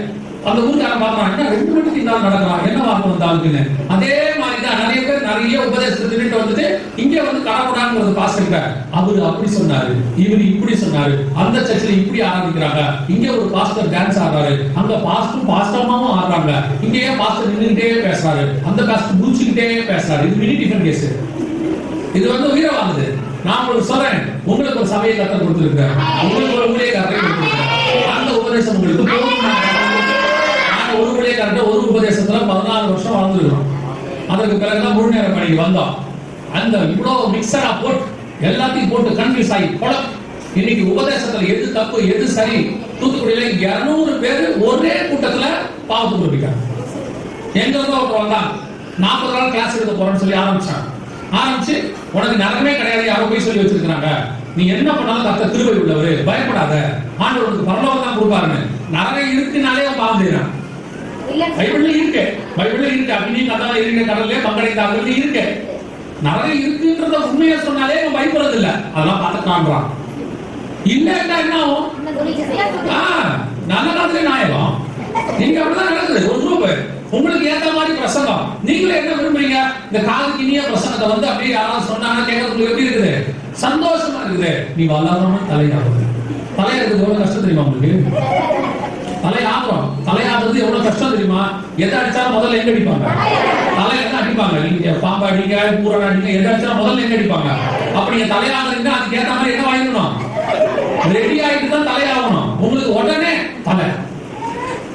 அந்த ஊருக்காரன் பாக்குறாங்க, 2 மணிக்கு தான் நடக்கிறான், என்ன வாக்கு வந்தாலுக்குன்னு. அதே மாதிரிதான் நிறைய பேர் நிறைய உபதேசத்தை தின்னுட்டு வந்துட்டு இங்க வந்து கடவுடான்னு பாஸ்டர் அவரு அப்படி சொன்னாரு, இவரு இப்படி சொன்னாரு, அந்த சர்ச்சில் இப்படி ஆரம்பிக்கிறாங்க, இங்க ஒரு பாஸ்டர் டான்ஸ் ஆடுறாரு, அங்க பாஸ்டமாவும் ஆடுறாங்க, இங்கேயே பாஸ்டர் நின்றுகிட்டே பேசுறாரு, அந்த பாஸ்டர் முடிச்சுக்கிட்டே பேசுறாரு. இது மினி டிஃபன் கேஸ். இது வந்து உயிரை வாங்குது. நான் உங்களுக்கு சொல்றேன், உங்களுக்கு ஒரு சபையை கத்த கொடுத்திருக்கேன், உங்களுக்கு ஒரு ஊழிய கத்தை கொடுத்திருக்கேன், அந்த உபதேசம் உங்களுக்கு போதும். ஒரு ஊழியக்காரர் ஒரு உபதேசத்துல 14 வருஷம் வாழ்ந்துருக்கோம். அதற்கு பிறகுதான் முழு நேர பணிக்கு வந்தோம். அந்த இவ்வளவு மிக்சரா போட்டு எல்லாத்தையும் போட்டு கன்ஃபியூஸ் ஆகி போல இன்னைக்கு உபதேசத்துல எது தப்பு எது சரி. தூத்துக்குடியில 200 பேர் ஒரே கூட்டத்துல பாவத்துக்கு இருக்காங்க. எங்க இருந்து ஒருத்தர் வந்தான், 40 நாள் கிளாஸ் எடுக்க போறோம்னு சொல்லி ஆரம்பிச்சு உனக்கு நரகமே கிடையாது யாரோ போய் சொல்லி வச்சிருக்காங்க, நீ என்ன பண்ணாலும் கர்த்தர் கிருபை உள்ளவரு, பயப்படாத, ஆண்டவர் உனக்கு பரலோகம் தான் கொடுப்பாருன்னு. நரகம் இருக்குனாலே அவன் பாவம் செய்யறான். பைபிள்ல இருக்கு அக்னி கதவை இருக்க கடல்ல பங்கடைந்தார்கள் இருக்கு. நரகம் இருக்குன்றத உண்மையை சொன்னாலே அவன் பயப்படுறது இல்ல, அதெல்லாம் பார்த்து காண்றான். இல்லன்னா என்ன ஆகும், நல்ல காலத்துல நாயகம் நீங்க அப்படிதான் நடக்குது. ஒரு குரூப் உங்களுக்கு ஏத்த மாதிரி பிரசங்கம், நீங்களே என்ன விரும்புறீங்க? இந்த காதுக்கு இனிய பிரசங்கத்தை வந்து அப்படியே யாராவது சொன்னாங்க கேட்கறதுக்கு எப்படி இருக்குது? சந்தோஷமா இருக்குது. நீ வளரணும். தலையாகுது. தலையாகிறது எவ்வளவு கஷ்டம் தெரியுமா உங்களுக்கு? தலையாடுறது எவ்வளவு கஷ்டம் தெரியுமா? எதை அடிச்சாலும் முதல்ல எங்க அடிப்பாங்க? தலையில அடிப்பாங்க. நீங்க பாம்பு அடிங்க, பூரா அடிங்க, எதை அடிச்சாலும் முதல்ல எங்க அடிப்பாங்க? அப்படி நீங்க தலையாடுறீங்கன்னா அதுக்கு ஏத்த மாதிரி என்ன வாங்கிக்கணும்? ரெடி ஆயிட்டு தான் தலையாகணும். உங்களுக்கு உடனே தலை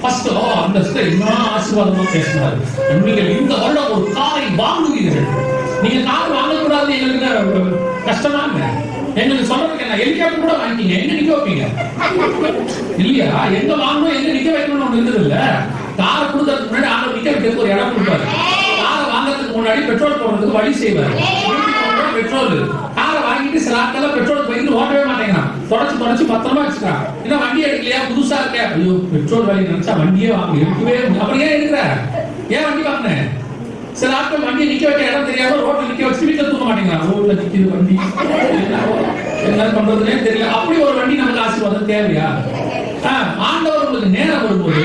ஃபர்ஸ்ட் அந்த இன்னும் ஆசீர்வாதமா பேசினாரு. நீங்கள் இந்த வருடம் ஒரு காரை வாங்குவீர்கள். நீங்க கார் வாங்கக்கூடாது எங்களுக்கு கஷ்டமா இல்லை. எங்களுக்கு சொல்றதுக்கு என்ன, ஹெலிகாப்டர் கூட வாங்கிட்டீங்க, எங்க நிக்க வைப்பீங்க இல்லையா? எங்க வாங்கணும் எங்க நிக்க வைக்கணும்னு ஒண்ணு இருந்தது இல்ல. காரை கொடுக்கறதுக்கு முன்னாடி ஆண்டவர் நிக்க வைக்கிறதுக்கு ஒரு இடம் கொடுப்பாரு. காரை வாங்கறதுக்கு முன்னாடி பெட்ரோல் போடுறதுக்கு வழி செய்வாரு. பெட்ரோல் காரை வாங்கிட்டு சில ஆட்கள் பெட்ரோல் போயிட்டு ஓட்டவே மாட்டேங்கிறான். தொடச்சு பத்திரமா வச்சுக்கான். ஏன்னா வண்டி எடுக்கலையா, புதுசா இருக்க, ஐயோ பெட்ரோல் வேலை நினைச்சா வண்டியே வாங்க எடுக்கவே. அப்புறம் ஏன் எடுக்கிற? ஏன் வண்டி வாங்கினேன்? சில ஆட்கள் வண்டியை நிக்க வைக்க இடம் தெரியாம ரோட்ல நிக்க வச்சு வீட்டுல தூங்க மாட்டேங்கிறான். ரோட்ல நிக்குது வண்டி, என்ன பண்றதுன்னே தெரியல. அப்படி ஒரு வண்டி நமக்கு ஆசீர்வாதம் தேவையா? ஆண்டவர் உங்களுக்கு நேரம் வரும்போது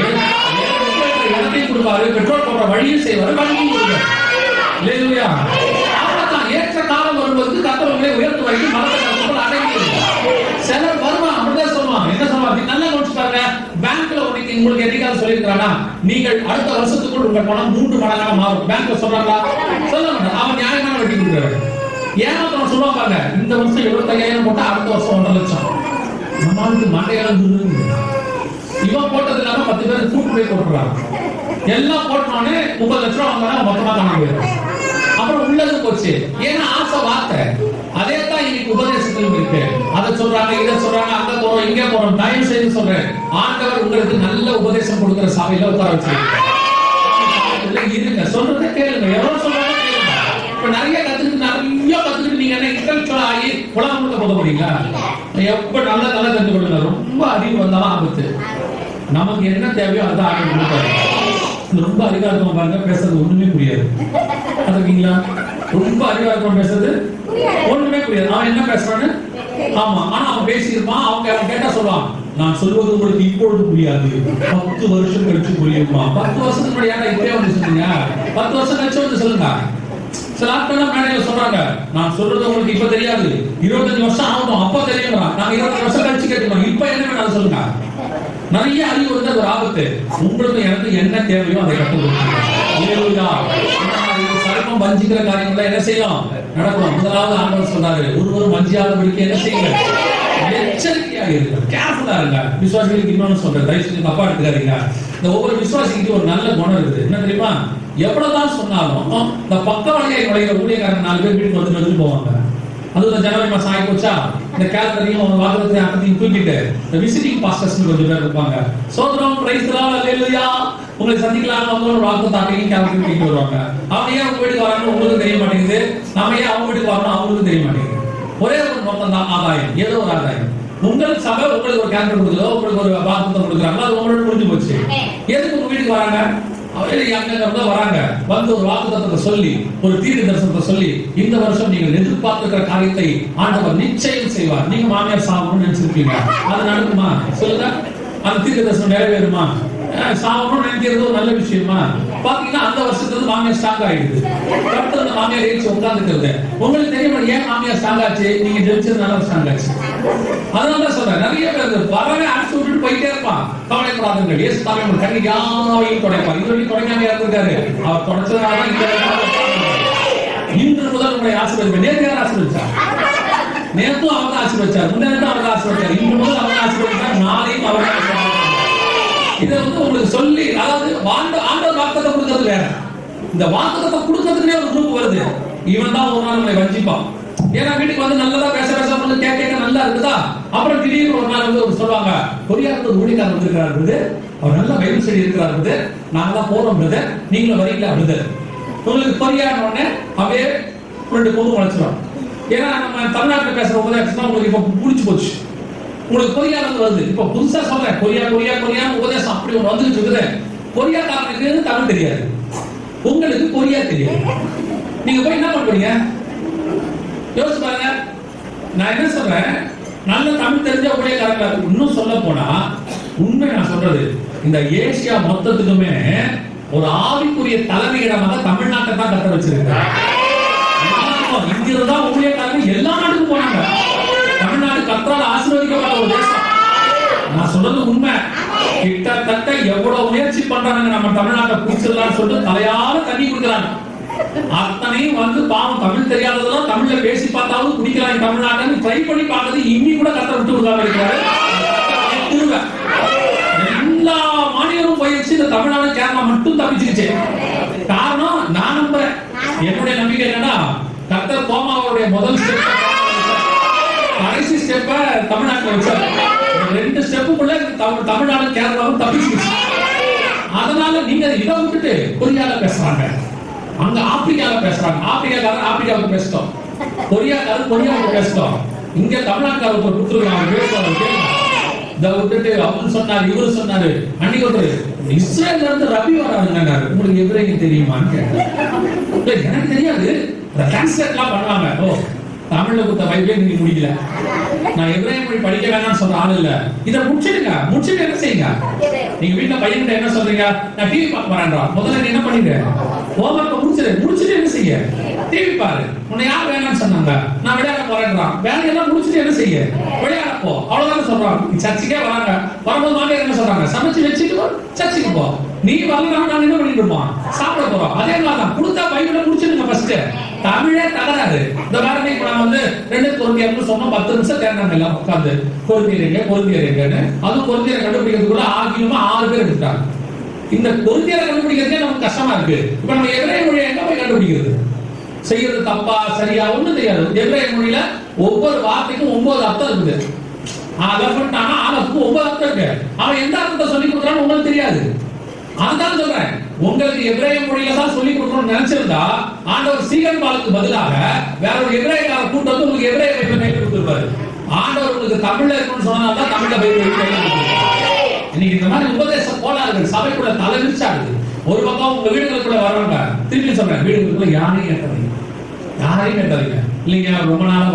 இடத்தையும் கொடுப்பாரு, பெட்ரோல் போடுற வழியும் செய்வாரு, வண்டியும் கொடுப்பாரு. இல்லையா? ஏற்ற காலம் வரும்போது கத்தவங்களை உயர்த்து வைத்து மரத்தை அடங்கி சிலர் வருவான். அப்படிதான் சொல்லுவாங்க. என்ன சொல்லுவாங்க? நல்லா கவனிச்சு பாருங்க. பேங்க்ல உங்களுக்கு என்னைக்காவது சொல்லியிருக்கானா, நீங்கள் அடுத்த வருஷத்துக்குள் உங்க பணம் 3 மடங்காக மாறும்? பேங்க்ல சொல்றாங்களா? சொல்ல மாட்டாங்க. அவன் நியாயமான வட்டி கொடுக்குறாரு. ஏமாத்தவன் சொல்லுவான் பாருங்க, இந்த வருஷம் 75,000 போட்டா அடுத்த வருஷம் 1.5 லட்சம். நம்மளுக்கு மண்டையாளம் இவன் போட்டது இல்லாம 10 பேர் கூட்டு போய் போட்டுறாங்க. எல்லாம் போட்டோன்னே 30 லட்சம் வாங்கினா மொத்தமா காண போயிடும். அப்புறம் உள்ளது போச்சு. ஏன்னா ஆசை வார்த்தை. அதே தான் இன்னைக்கு உபதேசத்திலும் இருக்கு. அதை சொல்றாங்க, இதை சொல்றாங்க, அங்க போறோம், இங்க போறோம். தயவு செய்து சொல்றேன், ஆண்டவர் உங்களுக்கு நல்ல உபதேசம் கொடுக்கிற சபையில உட்கார வச்சிருக்காங்க. இருங்க, சொல்றதை கேளுங்க. எவ்வளவு சொல்றாங்க கேளுங்க. இப்ப நிறைய கத்துக்கிட்டு நீங்க என்ன இன்டெலெக்சுவல் ஆகி உலகம் முழுக்க போக முடியுங்களா? எப்ப நல்ல கத்துக்கொள்ளுங்க. ரொம்ப அறிவு வந்தாலும் ஆபத்து. நமக்கு என்ன தேவையோ அதான் ஆண்டு கொடுப்பாரு. ரொம்ப அறிவா இருக்கும் பாருங்க, பேசுறது ஒண்ணுமே புரியாது. அதுங்களா? ரொம்ப அறிவா இருக்கும், பேசுறது ஒண்ணுமே புரியாது. அவன் என்ன பேசுறான்னு ஆமா, ஆனா அவன் பேசியிருப்பான். அவங்க கேட்டா சொல்லுவான், நான் சொல்வது உங்களுக்கு இப்பொழுது புரியாது, 10 வருஷம் கழிச்சு புரியுமா? 10 வருஷத்துக்கு முன்னாடி யாரா இப்பயே வந்து சொன்னீங்க? 10 வருஷம் கழிச்சு வந்து சொல்லுங்க. சில ஆட்கள் மேடையில சொல்றாங்க, நான் சொல்றது உங்களுக்கு இப்ப தெரியாது, 25 வருஷம் ஆகணும் அப்ப தெரியுமா? நாங்க 20 வருஷம் கழிச்சு கேட்டுக்கோம். இப்ப என்ன வேணாலும் சொல்லுங்க. நிறைய அறிவு வந்து ஒரு ஆபத்து. உங்களுக்கு எனக்கு என்ன தேவையோ அதை சர்ப்பம் வஞ்சிக்கிற காரியங்களை என்ன செய்யலாம்? நடக்கும். முதலாவது ஆண்டவர் சொன்னாரு, ஒருவர் வஞ்சியாதபடிக்கு என்ன செய்யுங்க? எச்சரிக்கையாக இருங்க, கேர்ஃபுல்லா இருங்க. விசுவாசிகளுக்கு இன்னொன்னு சொல்றேன், தயவு செஞ்சு தப்பா எடுத்துக்காதீங்க. இந்த ஒவ்வொரு விசுவாசிக்கு ஒரு நல்ல குணம் இருக்குது. என்ன தெரியுமா? எவ்வளவுதான் சொன்னாலும் இந்த பக்க வழியை நுழைகிற ஊழியக்காரங்க 4 பேர் வீட்டுக்கு வந்து போவாங்க. அதுவும் ஜனவரி மாசம் ஆகி போச்சா, இந்த கேலண்டரையும் வாக்குறதையும் அக்கத்தையும் தூக்கிட்டு இந்த விசிட்டிங் பாஸ்டர்ஸ் கொஞ்சம் பேர் இருப்பாங்க. சோதரம் பிரைஸ்லாம் அல்லேலூயா, உங்களை சந்திக்கலாம் வந்து ஒரு வாக்கு தாக்கையும் கேலண்டரையும் தூக்கிட்டு வருவாங்க. அவங்க ஏன் அவங்க வீட்டுக்கு வராங்கன்னு உங்களுக்கு தெரிய மாட்டேங்குது. நாம ஏன் அவங்க வீட்டுக்கு வரணும் அவங்களுக்கு தெரிய மாட்டேங்குது. ஒரே ஒரு மொத்தம் தான் ஆதாயம், ஏதோ ஒரு ஆதாயம். உங்களுக்கு சபை உங்களுக்கு ஒரு கேலண்டர் கொடுக்குதோ, உங்களுக்கு ஒரு வாக்குத்தம் கொடுக்குறாங்களோ, அது உங்களோட முடிஞ்சு போச்சு. எதுக்கு உங்க வீட்டுக்கு வராங்க? வராங்க, வந்து ஒரு வாக்குத்தத்தத்தை சொல்லி, ஒரு தீர்க்க தரிசனத்தை சொல்லி, இந்த வருஷம் நீங்கள் எதிர்பார்க்கிற காரியத்தை ஆண்டவர் நிச்சயம் செய்வார். நீங்க மாமியார் சாகணும்னு நினைச்சிருக்கீங்க, அது நடக்குமா? சொல்லுங்க. அந்த தீர்க்க தரிசனம் நிறைவேறுமா? சாகணும்னு நினைக்கிறது ஒரு நல்ல விஷயமா? பாத்தீங்கன்னா அந்த வருஷத்துல மாமியார் ஸ்ட்ராங் ஆயிடுது. அடுத்து அந்த மாமியார் ஏறிச்சு உட்கார்ந்துக்கிறது. உங்களுக்கு தெரியும் ஏன் மாமியார் ஸ்ட்ராங் ஆச்சு? நீங்க ஜெயிச்சதுனால ஸ்ட்ராங் ஆச்சு. அதனால சொல்றேன், நிறைய பேர் வரவே அடிச்சு விட்டுட்டு போயிட்டே இருப்பான். கவலைப்படாதுங்க, இயேசு தாமே உங்க கண்ணு யாவையும் துடைப்பார். இது வரைக்கும் துடைக்காம இருந்திருக்காரு. அவர் துடைச்சதுனால இன்று முதல் உங்களை ஆசீர்வதிப்பார். நேற்று யார் ஆசீர்வதிச்சார்? நேற்றும் அவங்க ஆசீர்வதிச்சார், முன்னேற்றம் அவங்க ஆசீர்வதிச்சார், இன்று முதல் அவங்க ஆசீர்வதிச்சார், நாளையும் அவங்க. இதை வந்து உங்களுக்கு சொல்லி, அதாவது ஆண்டவர் வாக்குத்தத்தை கொடுக்கிறது வேற. இந்த வாக்குத்தத்தை கொடுக்கிறதுக்கே ஒரு குரூப் வருது. இவன் தான் ஒரு நாள் உங்களை வஞ்சிப்பான். ஏன்னா வீட்டுக்கு வந்து நல்லதா பேச கேட்க நல்லா இருக்குதா, அப்புறம் திடீர்னு ஒரு நாள் வந்து சொல்லுவாங்க, கொரியாவுக்கு ஒரு ஊழியக்காரர் வந்திருக்கிறாரு, அவர் நல்ல பைபிள் ஸ்டடி இருக்கிறாரு, நாங்க தான் போறோம், நீங்களும் வரீங்களா? உங்களுக்கு கொரியான உடனே அப்படியே 2 பொது முளைச்சிடும். ஏன்னா நம்ம தமிழ்நாட்டில் பேசுற உபதேசம் உங்களுக்கு இப்ப புடிச்சு போச்சு. உங்களுக்கு கொரியால இருந்து வருது. இப்ப புதுசா சொல்றேன், கொரியா உபதேசம் அப்படி ஒண்ணு வந்துட்டு இருக்குது. கொரியாக்காரனுக்கு தமிழ் தெரியாது, உங்களுக்கு கொரியா தெரியாது. நீங்க போய் என்ன பண்ணுவீங்க? யோசிச்சு பாருங்க. நான் என்ன சொல்றேன், நல்ல தமிழ் தெரிஞ்ச ஊழியக்காரங்க, இன்னும் சொல்ல போனா உண்மை நான் சொல்றது, இந்த ஏசியா மொத்தத்துக்குமே ஒரு ஆவிக்குரிய தலைமையிடமாக தமிழ்நாட்டை தான் கட்ட வச்சிருக்காங்க. இங்கிருந்தா ஊழியக்காரங்க எல்லா நாட்டுக்கும் போனாங்க. தமிழ்நாடு கர்த்தரால் ஆசீர்வதிக்கப்பட்ட ஒரு தேசம். நான் சொல்றது உண்மை. கிட்டத்தட்ட எவ்வளவு முயற்சி பண்றாங்க நம்ம தமிழ்நாட்டை பிடிச்சிடலாம்னு சொல்லிட்டு தலையால தண்ணி குடிக்கிறாங்க. அத்தனையும் வந்து பாவம் தமிழ் தெரியாததெல்லாம் தமிழ்ல பேசி பார்த்தாவது குடிக்கிறாங்க தமிழ்நாட்டுன்னு ட்ரை பண்ணி பார்த்தது இன்னி கூட கத்த விட்டு விடாம இருக்கிறாரு. எல்லா மாநிலமும் போயிடுச்சு, இந்த தமிழ்நாடு கேரளா மட்டும் தப்பிச்சிருச்சு. காரணம் நான் நம்புறேன், என்னுடைய நம்பிக்கை என்னன்னா கர்த்தர் தோமாவுடைய முதல் ஸ்டெப் கடைசி ஸ்டெப்ப தமிழ்நாட்டில் வச்சார். 2 ஸ்டெப்புக்குள்ள தமிழ்நாடு கேரளாவும் தப்பிச்சிருச்சு. அதனால நீங்க இதை விட்டுட்டு கொரியால பேசுறாங்க, அங்க ஆப்பிரிக்கால பேசுறாங்க, ஆப்பிரிக்காக்காரன் ஆப்பிரிக்காவுக்கு பேசட்டும், கொரியாக்காரன் கொரியாவுக்கு பேசட்டும், இங்க தமிழ்நாட்டுக்காரர் கொடுத்துருக்காங்க பேசுவாங்க. இதை விட்டுட்டு அவரு சொன்னாரு இவரு சொன்னாரு. அன்னைக்கு ஒரு இஸ்ரேல்ல இருந்து ரபி வராங்க, உங்களுக்கு எவ்வளவு தெரியுமான்னு கேட்டேன். எனக்கு தெரியாது, டிரான்ஸ்லேட்லாம் பண்ணுவாங்க. ஓ, தமிழ்ல கொடுத்த பைபிளே நீங்க முடிக்கல, நான் எவ்வளவு மொழி படிக்க வேணாம்னு சொல்ற ஆள் இல்ல. இதை முடிச்சிடுங்க, முடிச்சுட்டு என்ன செய்யுங்க. நீங்க வீட்டுல பையன் என்ன சொல்றீங்க, நான் டிவி பார்க்க வரேன்றா, முதல்ல நீ என்ன பண்ணிடு, ஹோம்வொர்க் முடிச்சுட்டு என்ன செய்ய, டிவி பாரு. உன்னை யார் வேணாம்னு சொன்னாங்க, நான் விளையாட போறேன்றான். வேலையெல்லாம் முடிச்சுட்டு என்ன செய்ய, விளையாட போ. அவ்வளவுதான் சொல்றாங்க. சர்ச்சுக்கே வராங்க, வரும்போது மாமியார் என்ன சொல்றாங்க, சமைச்சு வச்சுட்டு சர்ச்சுக்கு போ. நீ வரலாம், நாங்க என்ன பண்ணிட்டு இருப்போம், சாப்பிட போறோம். அதே மாதிரிதான் கொடுத்தா பைபிளை முடிச்சிடுங்க ஃபர்ஸ்ட். தமிழே தகராறு. இந்த வாரமே இப்ப நான் வந்து 2 கொரிந்தியர்னு சொன்னா 10 நிமிஷம் தேர்ந்தாங்க எல்லாம் உட்கார்ந்து கொரிந்தியர்ங்கன்னு. அதுவும் கொரிந்தியரை கண்டுபிடிக்கிறதுக்குள்ள ஆகியமா 6 பேர் எடுத்துட்டாங்க. இந்த கொரிந்தியரை கண்டுபிடிக்கிறதே நமக்கு கஷ்டமா இருக்கு. இப்ப நம்ம எபிரேய மொழியை எங்க போய் கண்டுபிடிக்கிறது, செய்யறது தப்பா சரியா ஒண்ணும் தெரியாது. எபிரேய மொழியில ஒவ்வொரு வார்த்தைக்கும் 9 அர்த்தம் இருக்குது. ஆலஃபன்டானா ஆலஃப்க்கு 9 அர்த்தம் இருக்கு. அவன் எந்த அர்த்தத்தை சொல்லி கொடுக்குறான்னு உங்களுக்கு தெரியாது. அதுதான் சொல்றேன், உங்களுக்கு எபிரேய மொழியில தான் சொல்லி கொடுக்கணும்னு நினைச்சிருந்தா ஆண்டவர் சீகன் பாலுக்கு பதிலாக வேற ஒரு எபிரேயக்கார கூட்டம் வந்து உங்களுக்கு எபிரேய பைபிள் கையில் கொடுத்துருப்பாரு. ஆண்டவர் உங்களுக்கு தமிழ்ல இருக்கணும்னு சொன்னால்தான் தமிழ்ல பைபிள் கையில் கொடுத்துருப்பாரு. இன்னைக்கு இந்த மாதிரி உபதேச கோளாறுகள் சபைக்குள்ள தலைவிரிச்சாடுது. ஒரு பக்கம் உங்க வீடுகளுக்குள்ள வர்றாங்க, திருப்பி சொல்றேன், வீடுகளுக்குள்ள யாரையும் கேட்டாதீங்க. இல்லைங்க ரொம்ப நாளா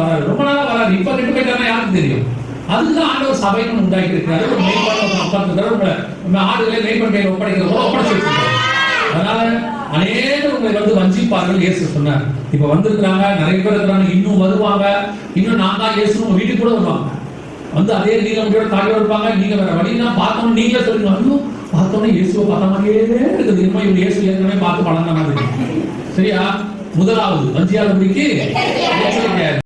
வராது, இப்ப கெட்டு போயிட்டாருன்னா யாருக்கு தெரியும். அதுதான் ஆண்டவர் சபைன்னு உண்டாக்கி இருக்கிறாரு. ஒரு மெய்ப்பாடு ஆடுகளை மெய்ப்பன் கையில் ஒப்படைச்சு. அதனால அநேகர் உங்களை வந்து வஞ்சிப்பார்கள் இயேசு சொன்னார். இப்ப வந்திருக்கிறாங்க, நிறைய பேர் இருக்கிறாங்க, இன்னும் வருவாங்க. இன்னும் நான் தான் இயேசு உங்க வீட்டுக்கு கூட வருவாங்க. வந்து அதே நீங்க தாயோட இருப்பாங்க. நீங்க வேற வழியெல்லாம் பார்த்தோம், நீங்களே சொல்லுங்க, ஐயோ பார்த்தோன்னே இயேசுவை பார்த்த மாதிரியே இருக்குது. இனிமே இவங்க இயேசு ஏற்கனவே பார்த்து பழந்த மாதிரி. சரியா? முதலாவது வஞ்சியாளர்களுக்கு